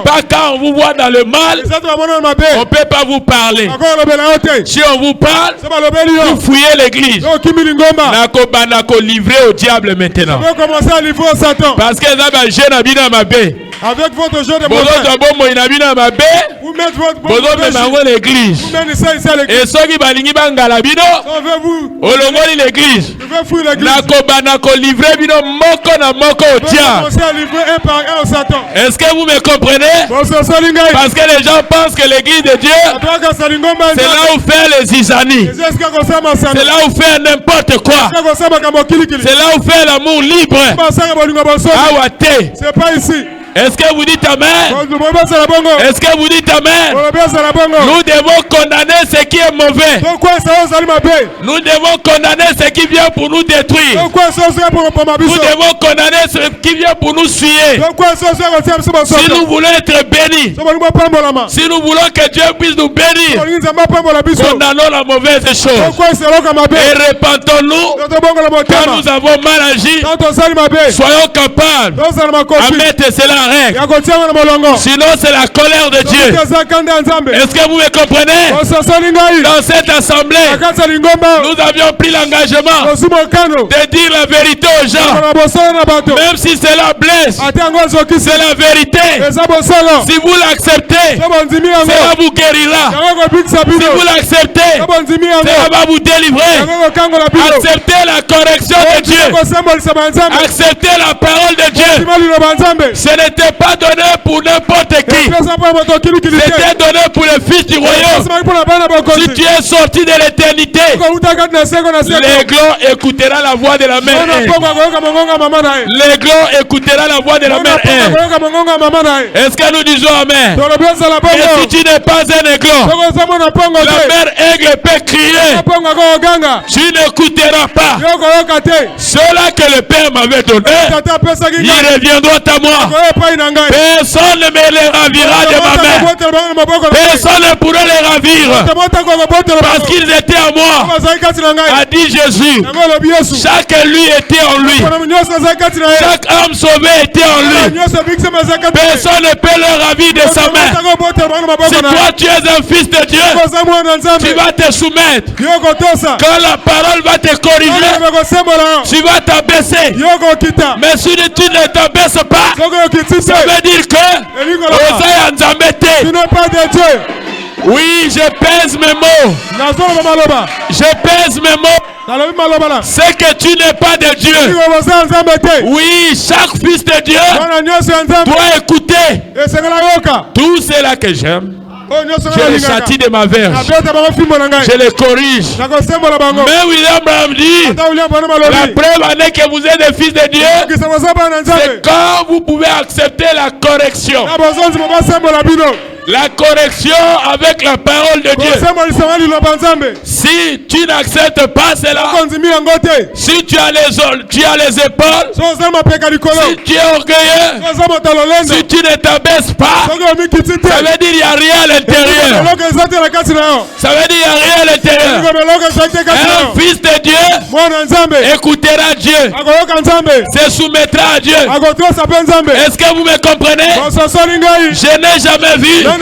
Pas quand on vous voit dans le mal, on ne peut pas vous parler. Si on vous parle, vous fouillez l'église. Nako livré au diable maintenant. Parce que avec votre jeu de vous mettez votre l'église. Et ceux qui balingi bangala bino, olongoli l'église. Nako livré bino moko na moko au diable. Est-ce que vous me comprenez? Parce que les gens pensent que l'église de Dieu, c'est là où faire les isanies. C'est là où faire n'importe quoi. C'est là où faire l'amour libre. C'est pas ici. Est-ce que vous dites Amen? Est-ce que vous dites Amen? Nous devons condamner ce qui est mauvais. Nous devons condamner ce qui vient pour nous détruire. Nous devons condamner ce qui vient pour nous suyer. Si nous voulons être bénis, si nous voulons que Dieu puisse nous bénir, condamnons la mauvaise chose et répentons-nous quand nous avons mal agi. Soyons capables à mettre cela. Sinon c'est la colère de Dieu. Est-ce que vous me comprenez? Dans cette assemblée, nous avions pris l'engagement de dire la vérité aux gens. Même si cela blesse, c'est la vérité. Si vous l'acceptez, cela vous guérira. Si vous l'acceptez, cela va vous délivrer. Acceptez la correction de Dieu. Acceptez la parole de Dieu. Ce n'était pas donné pour n'importe qui. C'était donné pour les fils du royaume. Si tu es sorti de l'éternité, l'aiglon écoutera la voix de la mère. L'aiglon écoutera la voix de la mère. Est-ce que nous disons Amen? Et si tu n'es pas un aiglon, la mère aigle peut crier. Tu n'écouteras pas. ceux-là que le Père m'avait donné, ils reviendront à moi. Personne ne me les ravira de ma main. Personne ne pourra les ravir parce qu'ils étaient à moi, a dit Jésus. Chaque lui était en lui. Chaque âme sauvée était en lui. Personne ne peut le ravir de sa main. Si toi tu es un fils de Dieu, tu vas te soumettre. Quand la parole va te corriger, tu vas t'abaisser. Mais si tu ne t'abaisses pas, ça veut dire que tu n'es pas de Dieu. Oui, je pèse mes mots. Je pèse mes mots. C'est que tu n'es pas de Dieu. Oui, chaque fils de Dieu doit écouter. Tout cela que j'aime, je les châtie de ma verge. Je les corrige. Mais William Branham dit, la preuve en est que vous êtes des fils de Dieu, c'est quand vous pouvez accepter la correction. La correction avec la parole de Dieu. Si tu n'acceptes pas cela, si tu as les épaules, si tu es orgueilleux, si tu ne t'abaisses pas, ça veut dire qu'il n'y a rien à l'intérieur. Ça veut dire qu'il n'y a rien à l'intérieur. Un fils de Dieu écoutera Dieu, se soumettra à Dieu. Est-ce que vous me comprenez? Je n'ai jamais vu un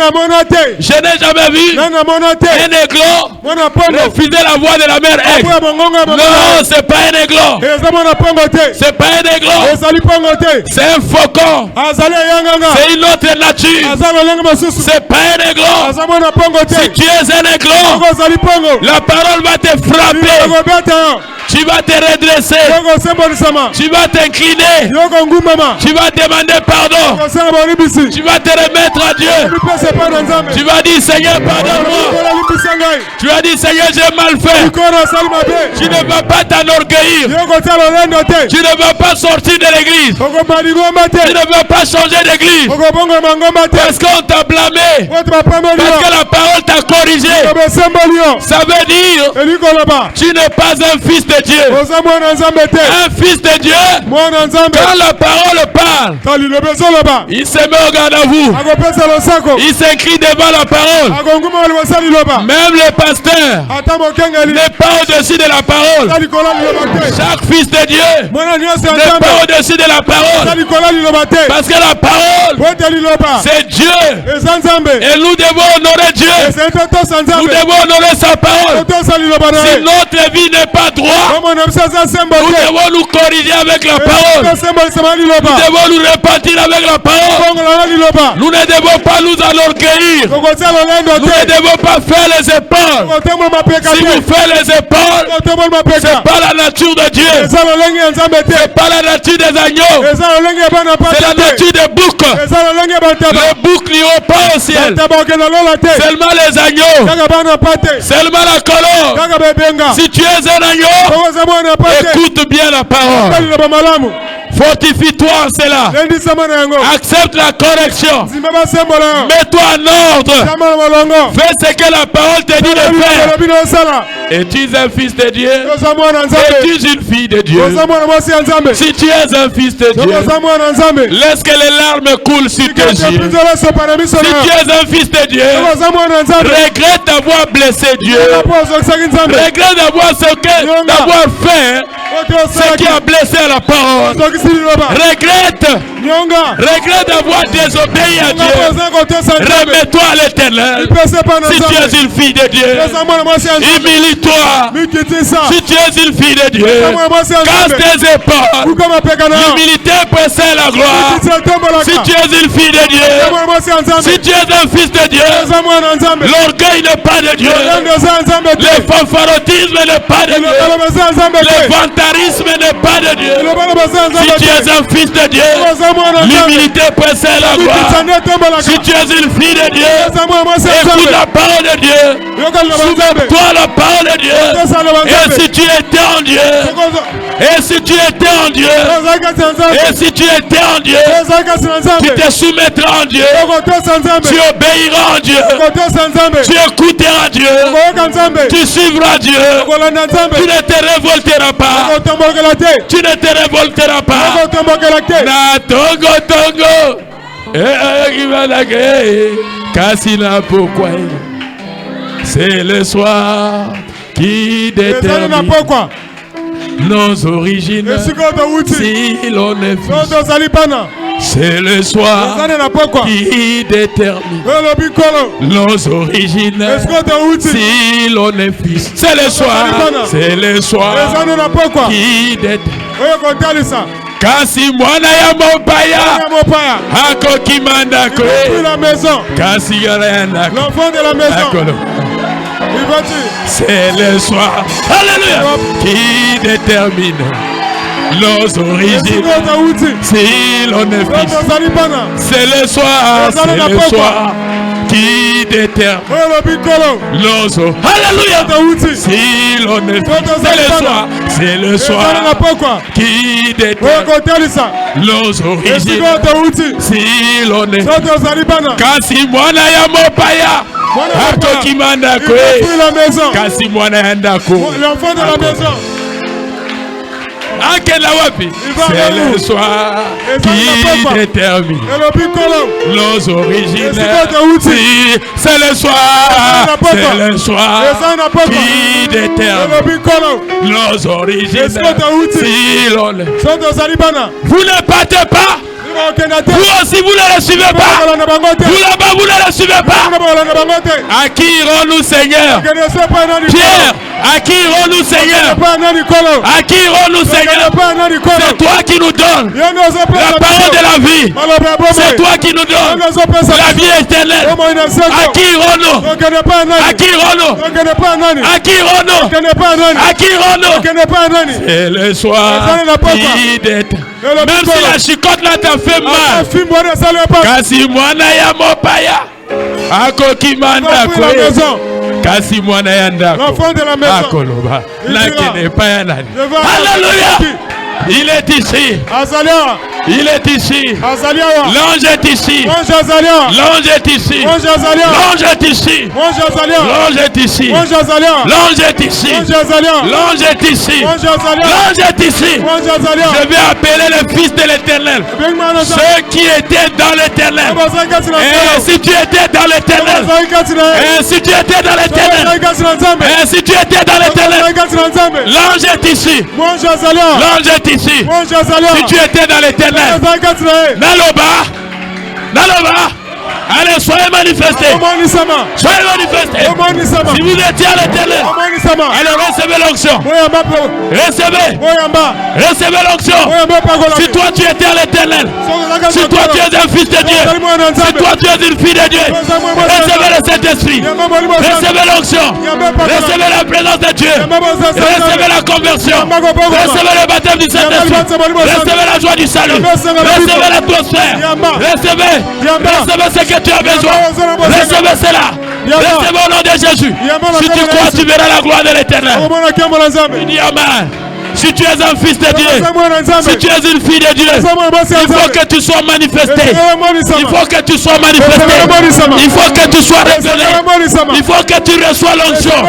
aiglon refuser la voix de la mère aigle. Non, c'est pas un aiglon. C'est pas un aiglon. C'est un faucon. C'est une autre nature. C'est pas un aiglon. Si tu es un aiglon, la parole va te frapper. Tu vas te redresser. Tu vas t'incliner. Tu vas demander pardon. Tu vas te remettre à Dieu. Tu vas dire Seigneur, pardonne-moi. Tu vas dire Seigneur, j'ai mal fait. Tu ne vas pas t'enorgueillir. Tu ne vas pas sortir de l'église. Tu ne vas pas changer d'église. Parce qu'on t'a blâmé. Parce que la parole t'a corrigé. Ça veut dire tu n'es pas un fils de Dieu. Un fils de Dieu, quand la parole parle, il se met au garde à vous. Il s'incline devant la parole. Même le pasteur n'est pas au-dessus de la parole. Chaque fils de Dieu n'est pas au-dessus de la parole. Parce que la parole, c'est Dieu. Et nous devons honorer Dieu. Nous devons honorer sa parole. Si notre vie n'est pas droite, nous devons nous corriger avec la parole. Nous devons nous repentir avec la parole. Nous ne devons pas nous enorgueillir. Nous ne devons pas faire les épaules. Si vous faites les épaules, c'est pas la nature de Dieu. C'est pas la nature des agneaux. C'est la nature des boucs. Les boucs n'iront pas au ciel. Seulement les agneaux. Seulement la colonne. Si tu es un agneau, écoute bien la parole. Fortifie-toi en cela. Accepte la correction. Mets-toi en ordre. Fais ce que la parole te dit de faire. Es-tu un fils de Dieu? Es-tu une fille de Dieu? Si tu es un fils de Dieu, laisse que les larmes coulent sur tes yeux. Si tu es un fils de Dieu, regrette d'avoir blessé Dieu. Regrette d'avoir fait ce qui a blessé la parole. Regrette d'avoir désobéi à Dieu. Remets-toi à l'Éternel. Si tu es une fille de Dieu, humilie-toi. Si tu es une fille de Dieu, casse tes épaules. L'humilité précède la gloire. Si tu es une fille de Dieu, si tu es un fils de Dieu, l'orgueil n'est pas de Dieu. Le fanfarotisme n'est pas de Dieu. Le vantarisme n'est pas de Dieu. Si tu es un fils de Dieu, l'humilité précède la gloire. Si tu es une fille de Dieu, écoute la parole de Dieu. Soumets-toi à la parole de Dieu. Et si tu étais en Dieu, et si tu étais en Dieu, et si tu étais en Dieu, tu te soumettras en Dieu, tu obéiras en Dieu, tu écouteras Dieu, tu suivras Dieu, tu ne te révolteras pas, tu ne te révolteras pas. Na tongo tongo, Kasina pourquoi? C'est le soir qui détermine nos origines. Si l'on est fils, c'est le soir qui détermine nos origines. Si l'on est fils, c'est le soir qui détermine. Kasi mwana ya mopaya akoki mandako kasi yana l'enfant de la maison. C'est le soir, alléluia, qui détermine nos origines. Si l'on est fils, c'est le soir qui détermine nos origines. Alléluia. Si l'on est fils, c'est le soir qui détermine nos origines. Si l'on est kasi mwana ya mopaya akoki mandako kasi mwana ya ndako. L'enfant de la maison. C'est le soir qui détermine nos origines. C'est le soir qui détermine nos origines. Si l'on vous ne partez pas. Vous aussi vous ne le suivez pas. Vous là-bas vous ne le suivez pas. À qui irons-nous, Seigneur? Pierre, à qui irons-nous, Seigneur? À qui irons-nous, Seigneur? C'est toi qui nous donnes la parole de la vie. C'est toi qui nous donnes la vie éternelle. À qui irons-nous? À qui irons-nous? À qui irons-nous? À qui irons-nous? C'est le soir qui détermine. Même si la chicotte là t'a fait mal, kasi mwana ya mopaya akoki mandako, kasi mwana ya ndako akoloba lakini pa ya nani. Alléluia. Il est ici. Il est ici. L'ange est ici. L'ange est ici. L'ange est ici. L'ange est ici. L'ange est ici. L'ange est ici. L'ange est ici. Je vais appeler le Fils de l'Éternel. Ceux qui étaient dans l'Éternel. Et si tu étais dans l'Éternel. Et si tu étais dans l'Éternel. Et si tu étais dans l'Éternel. L'ange est ici. L'ange est ici. Si tu étais dans l'Éternel. Naloba. Allez, soyez manifestés. Soyez manifestés. Si vous étiez à l'Éternel, allez, recevez l'onction. Recevez l'onction. Si toi tu étais à l'Éternel, si toi tu es un fils de Dieu, si toi tu es une fille de Dieu, recevez le Saint-Esprit. Recevez l'onction. Recevez la présence de Dieu. Recevez la conversion. Recevez le baptême du Saint-Esprit. Recevez la joie du salut. Recevez l'atmosphère. Recevez ce que tu as besoin. Recevez cela. Recevez au nom de Jésus. Si tu crois, tu verras la gloire de l'Éternel. Dis amen. Si tu es un fils de Dieu, si tu es une fille de Dieu, il faut que tu sois manifesté. Il faut que tu sois manifesté. Il faut que tu sois révélé. Il faut que tu reçois l'onction.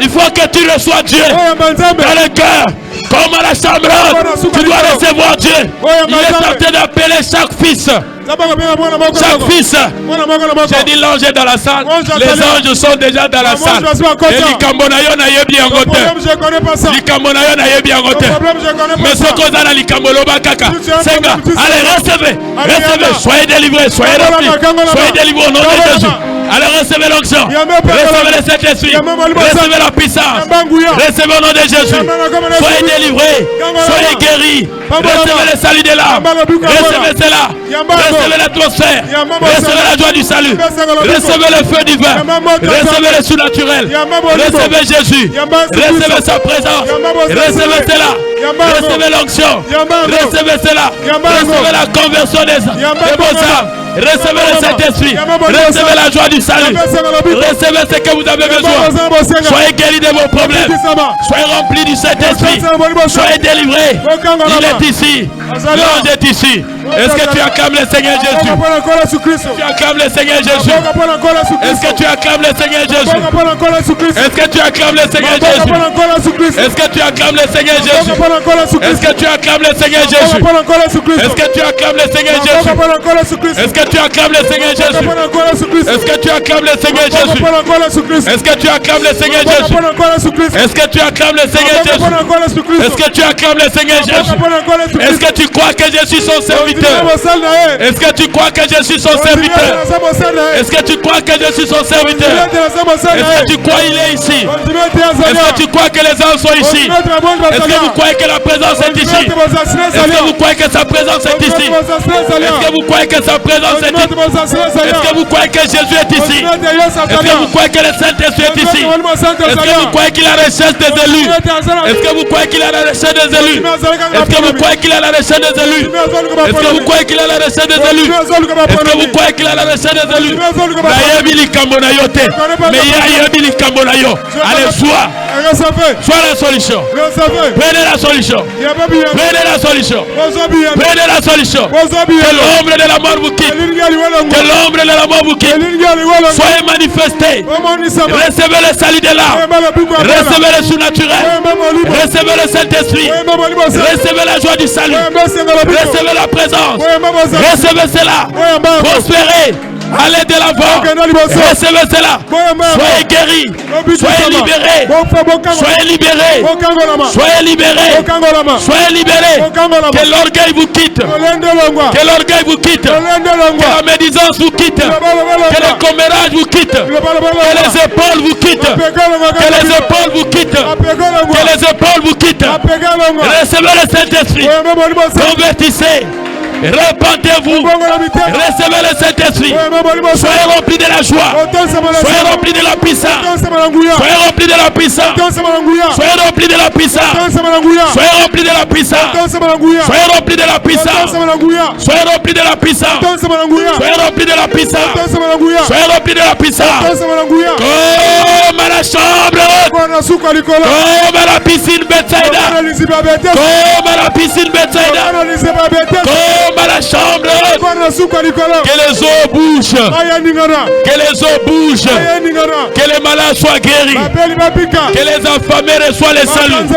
Il faut que tu reçois Dieu dans le cœur. Comme à la chambre, tu dois recevoir Dieu. Il est en train d'appeler chaque fils. Chaque fils. J'ai dit l'ange est dans la salle. Les anges sont déjà dans la salle. Et l'Ikambonayo n'a eu bien goûté. L'Ikambonayo n'a eu bien goûté. Mais ce qu'on a dans l'Ikamboloba Kaka. Senga, allez, recevez. Recevez. Soyez délivrés. Soyez remplis. Soyez délivrés au nom de Jésus. Allez, recevez l'onction. Recevez le Saint-Esprit. Recevez la puissance. Recevez au nom de Jésus. Soyez délivrés. Soyez guéris. Recevez le salut de l'âme. Recevez cela. Recevez l'atmosphère. Recevez la joie du salut. Recevez le feu divin. Recevez le surnaturel. Recevez Jésus. Recevez sa présence. Recevez cela. Recevez l'onction. Recevez cela. Recevez la conversion des vos âmes. Recevez le Saint-Esprit. Recevez la joie du salut. Recevez ce que vous avez besoin. Soyez guéris de vos problèmes. Soyez remplis du Saint-Esprit. Soyez délivrés. Il est ici. L'ange est ici. Est-ce que tu acclames le Seigneur Jésus? Tu acclames le Seigneur Jésus. Est-ce que tu acclames le Seigneur Jésus? Est-ce que tu acclames le Seigneur Jésus? Est-ce que tu acclames le Seigneur Jésus? Est-ce que tu acclames le Seigneur Jésus? Est-ce que tu acclames le Seigneur Jésus? Est-ce que tu acclames le Seigneur Jésus? Est-ce que tu acclames le Seigneur Jésus? Est-ce que tu acclames le Seigneur Jésus? Est-ce que tu acclames le Seigneur Jésus? Est-ce que tu acclames le Seigneur Jésus? Est-ce que tu crois que je suis son serviteur? Est-ce que tu crois que je suis son serviteur? Est-ce que tu crois que je suis son serviteur? Est-ce que tu crois qu'il est ici? Est-ce que tu crois que les anges sont ici? Est-ce que vous croyez que la présence est ici? Est-ce que vous croyez que sa présence est ici? Est-ce que vous croyez que sa présence est ici? Est-ce que vous croyez que Jésus est ici? Est-ce que vous croyez que le Saint-Esprit est ici? Est-ce que vous croyez qu'il a la recherche des élus? Est-ce que vous croyez qu'il a la recherche des élus? Est-ce que vous croyez qu'il a la recherche des élus? Est-ce que vous croyez qu'il a la recherche des élus? Est-ce que vous croyez qu'il a la recherche des élus? Allez, sois la solution. Prenez la solution. Prenez la solution. Prenez la solution. Que l'ombre de la mort vous quitte. Que l'ombre de la mort vous quitte. Soyez manifestés. Recevez le salut de l'âme. Recevez le surnaturel. Recevez le Saint-Esprit. Recevez la joie du salut. Recevez la présence. Recevez cela. Prospérez. Allez de l'avant. Recevez cela. Soyez guéris. Soyez libérés. Soyez libérés. Soyez libérés. Soyez libérés. Que l'orgueil vous quitte. Que l'orgueil vous quitte. Que la médisance vous quitte. Que le commérage vous quitte. Que les épaules vous quittent. Que les épaules vous quittent. Que les épaules vous quittent. Recevez le Saint-Esprit. Convertissez. Répandez-vous. Recevez le Saint-Esprit. Soyez remplis de la joie. Soyez remplis de la puissance. Soyez remplis de la puissance. Soyez remplis de la puissance. Soyez remplis de la puissance. Soyez remplis de la puissance. Soyez remplis de la puissance. Soyez remplis de la puissance. Soyez remplis de la puissance. Comme à la chambre. Comme à la piscine Bethsaïda. Comme à la piscine Bethsaïda. Comme à la chambre. Que les eaux bougent. Que les eaux bougent. Que les malades soient guéris. Que les affamés reçoivent les saluts.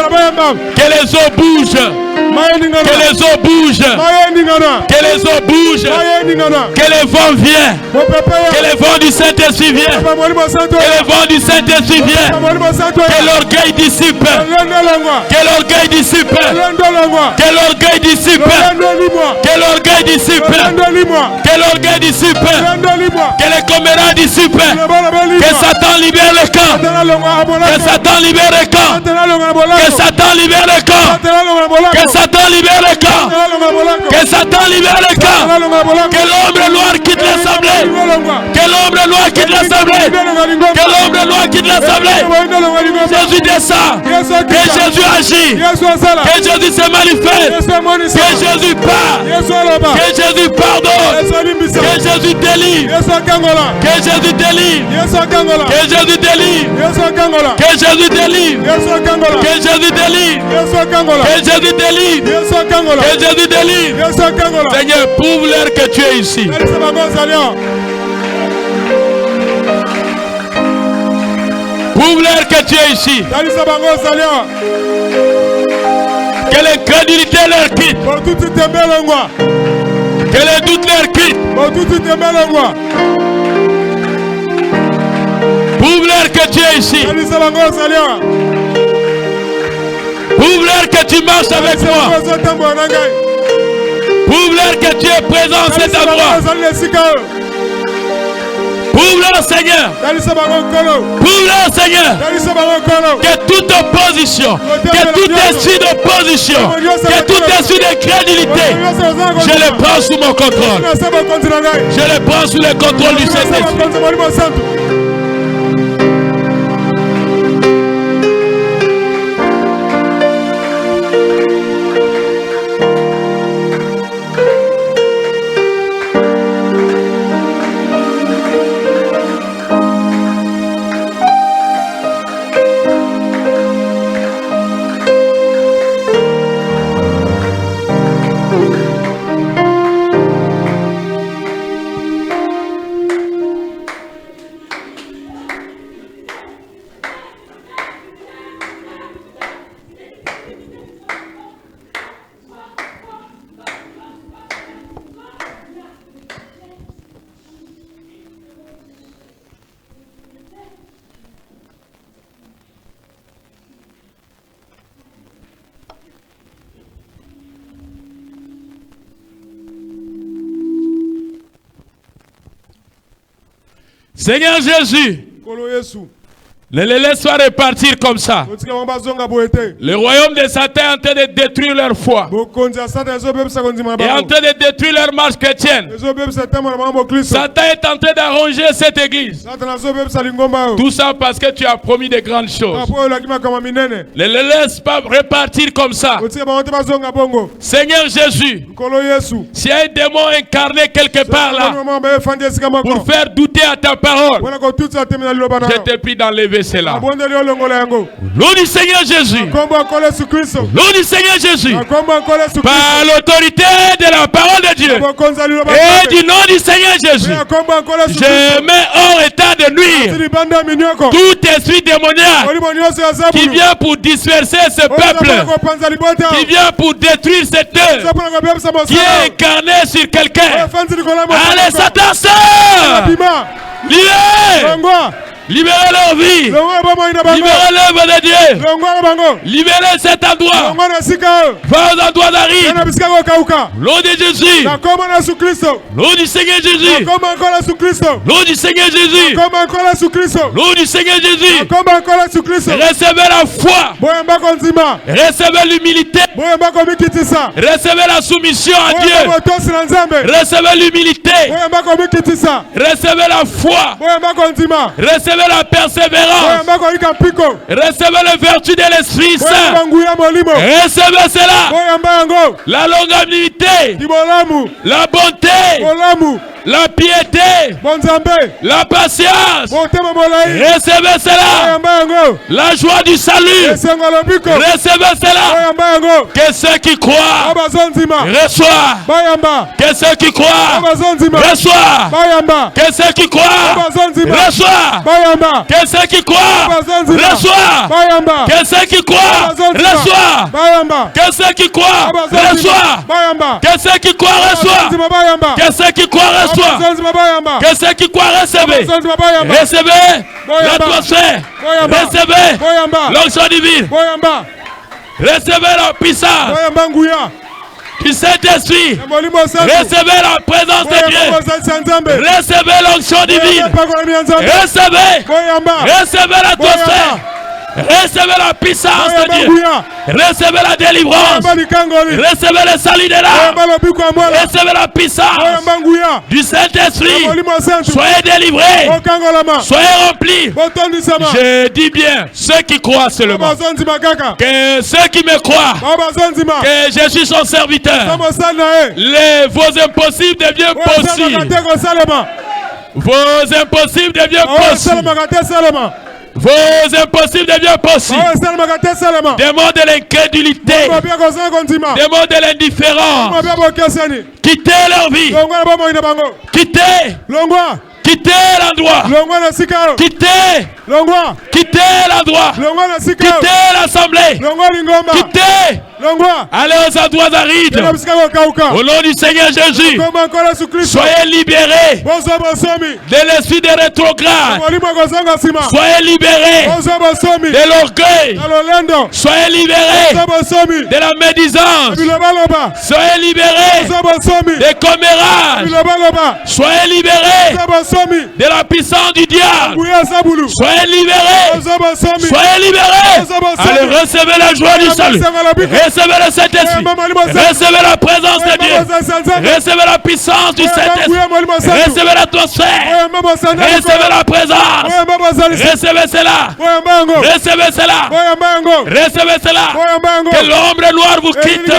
Que les eaux bougent. Que les eaux bougent. Que les eaux bougent. Que les vents viennent. Que les vents du Saint-Esprit viennent. Que les vents du Saint-Esprit viennent. Que l'orgueil dissipe. Que l'orgueil dissipe. Que l'orgueil dissipe. Que l'orgueil dissipe. Que l'orgueil dissipe. Que les commérages dissipent. Que Satan libère le camp. Que Satan libère le camp. Que Satan libère le camp. Que Satan libère le camp. Que Satan libère le camp. Que l'ombre noire quitte l'assemblée. Que l'ombre noire quitte l'assemblée. Que l'ombre noire quitte l'assemblée. Jésus descend. Que Jésus agit. Que Jésus se manifeste. Que Jésus parle. Que Jésus pardonne. Que Jésus délivre. Que Jésus délivre. Que Jésus délivre. Que Jésus délivre. Que Jésus délivre. Que Jésus délivre. Que Jésus délivre. Seigneur, prouve-leur que tu es ici. Prouve-leur que tu es ici. Que l'incrédulité leur quitte. Que les doutes leur quittent. Prouve-leur que tu es ici. Prouve-leur que tu marches avec moi. Prouve-leur que tu es présent en cet endroit. Prouve-leur, Seigneur. Prouve-leur, Seigneur. Que toute opposition, que tout esprit d'opposition, que tout esprit d'incrédulité, je le prends sous mon contrôle. Je le prends sous le contrôle du Saint-Esprit. Seigneur Jésus, ne les laisse pas repartir comme ça. Le royaume de Satan est en train de détruire leur foi. Et en train de détruire leur marche chrétienne. Satan est en train d'arranger cette église. Tout ça parce que tu as promis de grandes choses. Ne les laisse pas repartir comme ça. Seigneur Jésus, s'il y a un démon incarné quelque part là, pour faire douter à ta parole, je te prie d'enlever cela. Nom du Seigneur Jésus. Nom du Seigneur Jésus. Par l'autorité de la parole de Dieu et du nom du Seigneur Jésus, je mets hors état de nuire tout esprit démoniaque qui vient pour disperser ce peuple, qui vient pour détruire cette œuvre, qui est incarné sur quelqu'un. Allez, Satan sort! Libérez leur vie. Libérez l'œuvre de Dieu. Libérez cet endroit. Va aux endroits d'arrivée. L'eau de Jésus. L'eau du Seigneur Jésus. L'eau du Seigneur Jésus. L'eau du Seigneur Jésus. Recevez la foi. Recevez l'humilité. Recevez la soumission à Dieu. Recevez l'humilité. Recevez la foi. Recevez la persévérance. Recevez la vertu de l'Esprit Saint. Recevez cela. La longanimité. La bonté. La piété. La patience. Recevez cela. La joie du salut. Recevez cela. Que ceux qui croient reçoivent. Que ceux qui croient reçoivent. Que ceux qui croient reçoivent. Que ceux qui croient reçoivent. Que ceux qui croient reçoivent. Que ceux qui croient reçoivent. Que ceux qui croient reçoivent. Que ceux qui croient reçoivent. Que ceux qui croient recevez. Recevez l'atmosphère. Recevez l'onction divine. Recevez la puissance du Saint-Esprit. Recevez la présence de Dieu. Recevez l'onction divine. Recevez l'atmosphère. Recevez la puissance de Dieu. Recevez la délivrance. Recevez le salut de l'âme. Recevez la puissance du Saint-Esprit. Soyez délivrés. Soyez remplis. Je dis bien, ceux qui croient seulement. Que ceux qui me croient. Que je suis son serviteur. Vos impossibles deviennent possibles. Vos impossibles deviennent possibles. Vos impossibles deviennent possibles. Des mots de l'incrédulité. Des mots de l'indifférence. Quittez leur vie. Quittez. Quittez l'endroit. Quittez. Quittez l'endroit. Quittez l'assemblée. Quittez. Allez aux endroits arides. Au nom du Seigneur Jésus, soyez libérés de l'esprit de rétrograde. Soyez libérés de l'orgueil. Soyez libérés de la médisance. Soyez libérés des commérages. Soyez libérés de la puissance du diable. Soyez libérés. Soyez libérés. Allez, recevez la joie du salut. Recevez le Saint-Esprit. Recevez la présence de Dieu. Recevez la puissance du Saint-Esprit. Recevez l'atmosphère. Recevez la présence. Recevez cela. Recevez cela. Recevez cela. Que l'ombre noire vous quitte.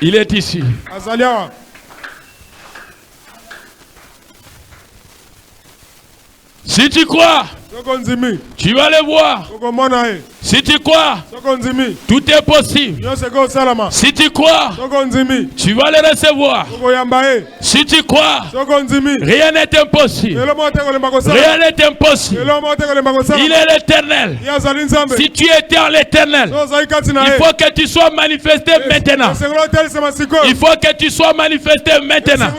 Il est ici. Si tu crois, tu vas le voir. Si tu crois, tout est possible. Si tu crois, tu vas le recevoir. Si tu crois, rien n'est impossible. Rien n'est impossible. Il est l'éternel. Si tu étais en l'éternel, il faut que tu sois manifesté maintenant. Il faut que tu sois manifesté maintenant.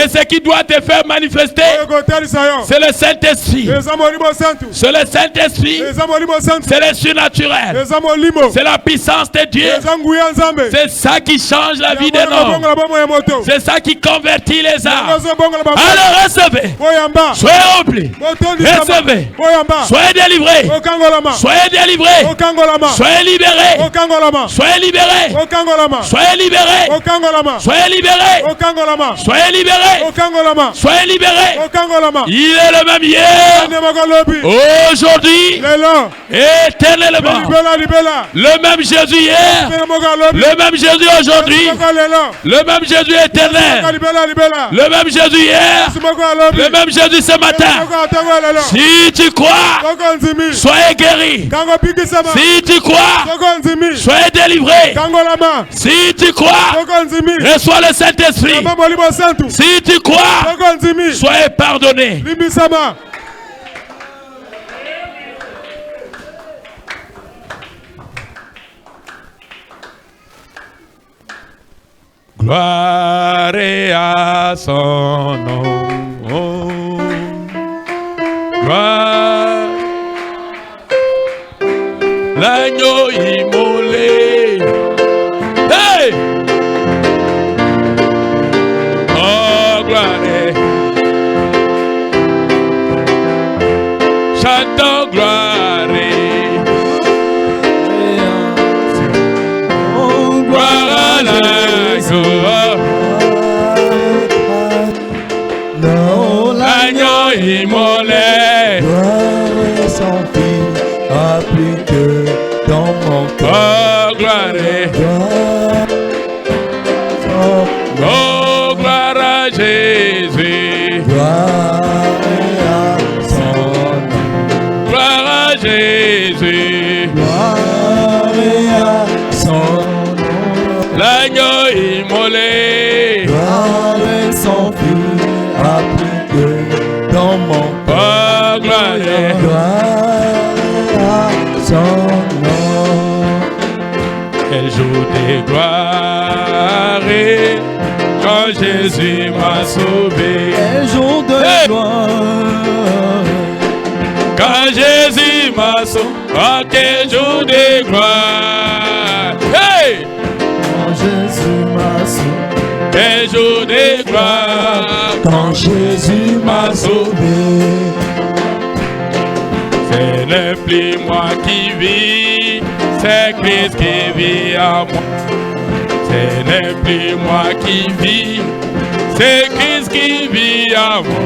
Et ce qui doit te faire manifester, c'est le Saint-Esprit. C'est le Saint-Esprit. C'est le surnaturel. C'est la puissance de Dieu. C'est ça qui change la vie des hommes. C'est ça qui convertit les âmes. Alors recevez. Soyez remplis. Recevez. Soyez délivrés. Soyez délivrés. Soyez libérés. Soyez libérés. Soyez libérés. Soyez libérés. Soyez libérés. Soyez libérés. Il est le même hier, aujourd'hui, éternellement. Le même Jésus hier, le même Jésus aujourd'hui, le même Jésus éternel, le même Jésus hier, le même Jésus ce matin. Si tu crois, soyez guéri. Si tu crois, soyez délivré. Si tu crois, reçois le Saint-Esprit. Si tu crois, soyez pardonné. Gloire à son nom. Gloire. L'agneau immolé. Hey! Oh, gloire. Chantons gloire. Oh, gloire à l'agneau. L'agneau immolé. Gloire sans fin, appliqué dans mon cœur. Oh, gloire. Oh, gloire à Jésus. Gloire à son nom. Gloire à Jésus. Gloire à son nom. L'agneau immolé. Gloire sans fin, appliqué dans mon cœur. Oh, gloire. Gloire à son nom. Quel jour de gloire quand Jésus m'a sauvé. Quel jour de gloire. Quand Jésus m'a sauvé. Oh, quel jour de gloire. Hey! Quand Jésus m'a sauvé. Quel jour de gloire. Quand Jésus m'a sauvé. Ce n'est plus moi qui vis, c'est Christ qui vit en moi. Ce n'est plus moi qui vis, c'est Christ qui vit en moi.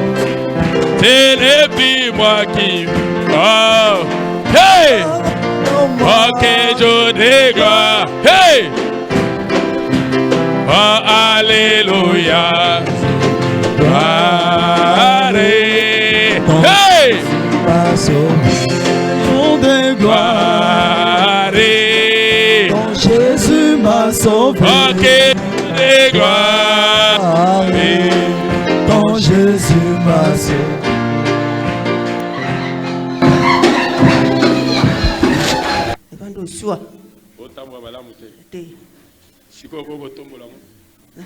Ce n'est plus moi qui vis. Oh, hey! Oh, quel jour de gloire. Hey! Oh, alléluia. Gloire. Hey! Jour de gloire. Quand Jésus m'a sauvé. Oh, quel jour de gloire. Quand Jésus m'a sauvé.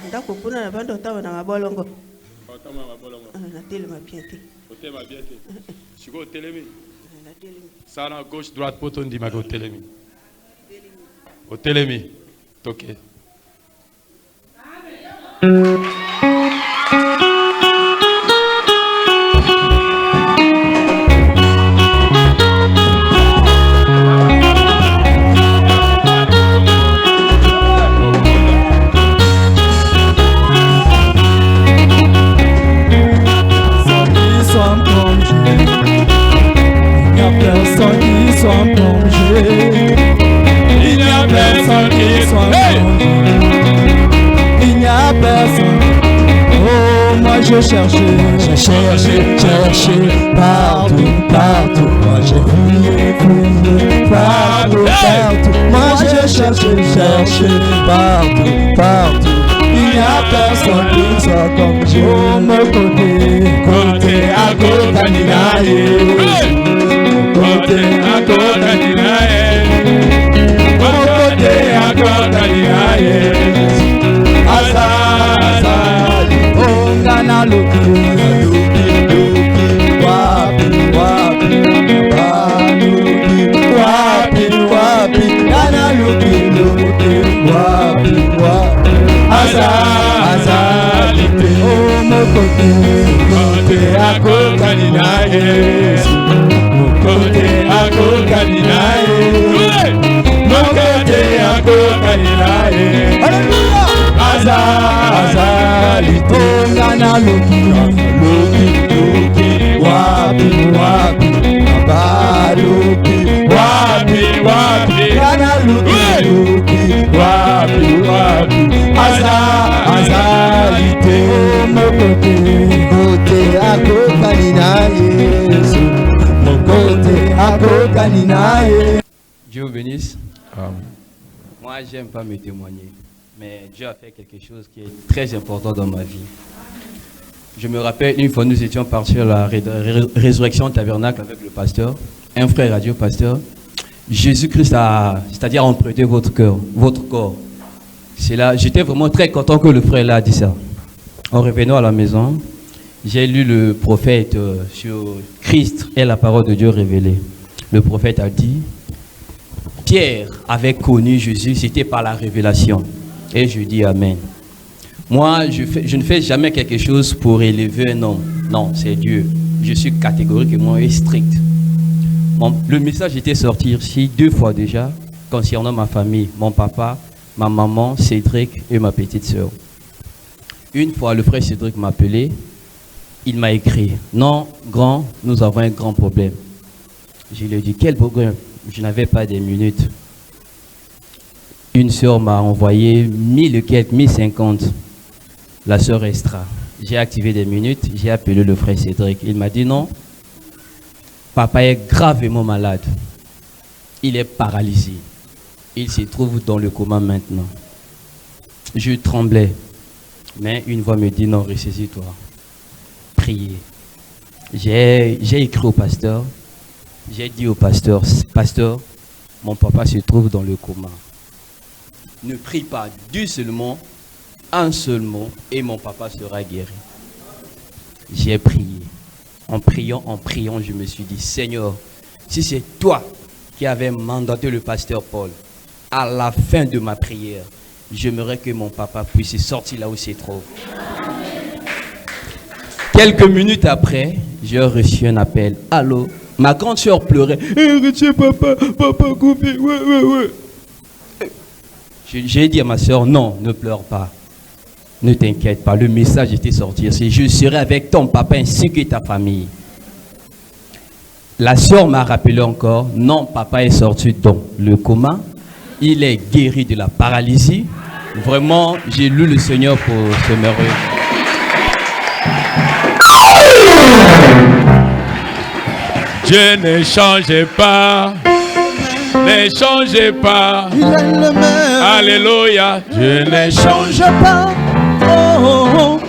ndakufuna nabantu otaba na mabolongo natelema bien te sana gauche droite poto ndima ko telemi otelemi toke J'ai cherché partout, partout. Moi j'ai fouillé, partout, partout. Moi j'ai cherché partout, partout. Il n'y a personne qui soit comme Dieu. Oh, me côté à côté d'Inaïe. Côté à côté d'Inaïe. Côté à côté d'Inaïe. Asa, loki, wapi, wapi, wapi, Mokote akokani na Yesu. Mokote akokani na Yesu. Mokote akokani na Yesu. Hallelujah. Azali tongana loki loki wapi wapi abaloki wapi wapi kana loki wapi wapi azali mokote akokani na Yesu. Mokote akokani na Yesu. Dieu vous bénisse. Moi, j'aime pas me témoigner, mais Dieu a fait quelque chose qui est très important dans ma vie. Je me rappelle, une fois nous étions partis à la résurrection tabernacle avec le pasteur, un frère radio pasteur. Jésus-Christ a, c'est-à-dire emprunté votre cœur, votre corps. C'est là, j'étais vraiment très content que le frère là a dit ça. En revenant à la maison, j'ai lu le prophète sur Christ et la parole de Dieu révélée. Le prophète a dit, Pierre avait connu Jésus, c'était par la révélation. Et je dis Amen. Moi, je ne fais jamais quelque chose pour élever un homme. Non, c'est Dieu. Je suis catégoriquement et strict. Le message était sorti ici 2 fois déjà, concernant ma famille, mon papa, ma maman, Cédric et ma petite sœur. Une fois, le frère Cédric m'a appelé, il m'a écrit, non, grand, nous avons un grand problème. Je lui ai dit, quel problème? Je n'avais pas des minutes. Une sœur m'a envoyé 1000 et quelques, 1050. La sœur Estra. J'ai activé des minutes, j'ai appelé le frère Cédric. Il m'a dit non, papa est gravement malade. Il est paralysé. Il se trouve dans le coma maintenant. Je tremblais. Mais une voix me dit non, ressaisis-toi. Priez. J'ai écrit au pasteur. J'ai dit au pasteur, pasteur, mon papa se trouve dans le coma. Ne prie pas, Dieu seulement, un seul mot, et mon papa sera guéri. J'ai prié. En priant, je me suis dit, Seigneur, si c'est toi qui avais mandaté le pasteur Paul, à la fin de ma prière, j'aimerais que mon papa puisse sortir là où il se trouve. Quelques minutes après, j'ai reçu un appel. Allô? Ma grande soeur pleurait. Papa, coupé. Ouais. J'ai dit à ma soeur, non, ne pleure pas. Ne t'inquiète pas, le message était sorti. C'est je serai avec ton papa ainsi que ta famille. La soeur m'a rappelé encore, non, papa est sorti dans le coma. Il est guéri de la paralysie. Vraiment, j'ai lu le Seigneur pour ce merveilleux. Dieu ne change pas, ne changez pas. Il est le même. Alléluia, Dieu ne change Change pas. Oh, oh, oh.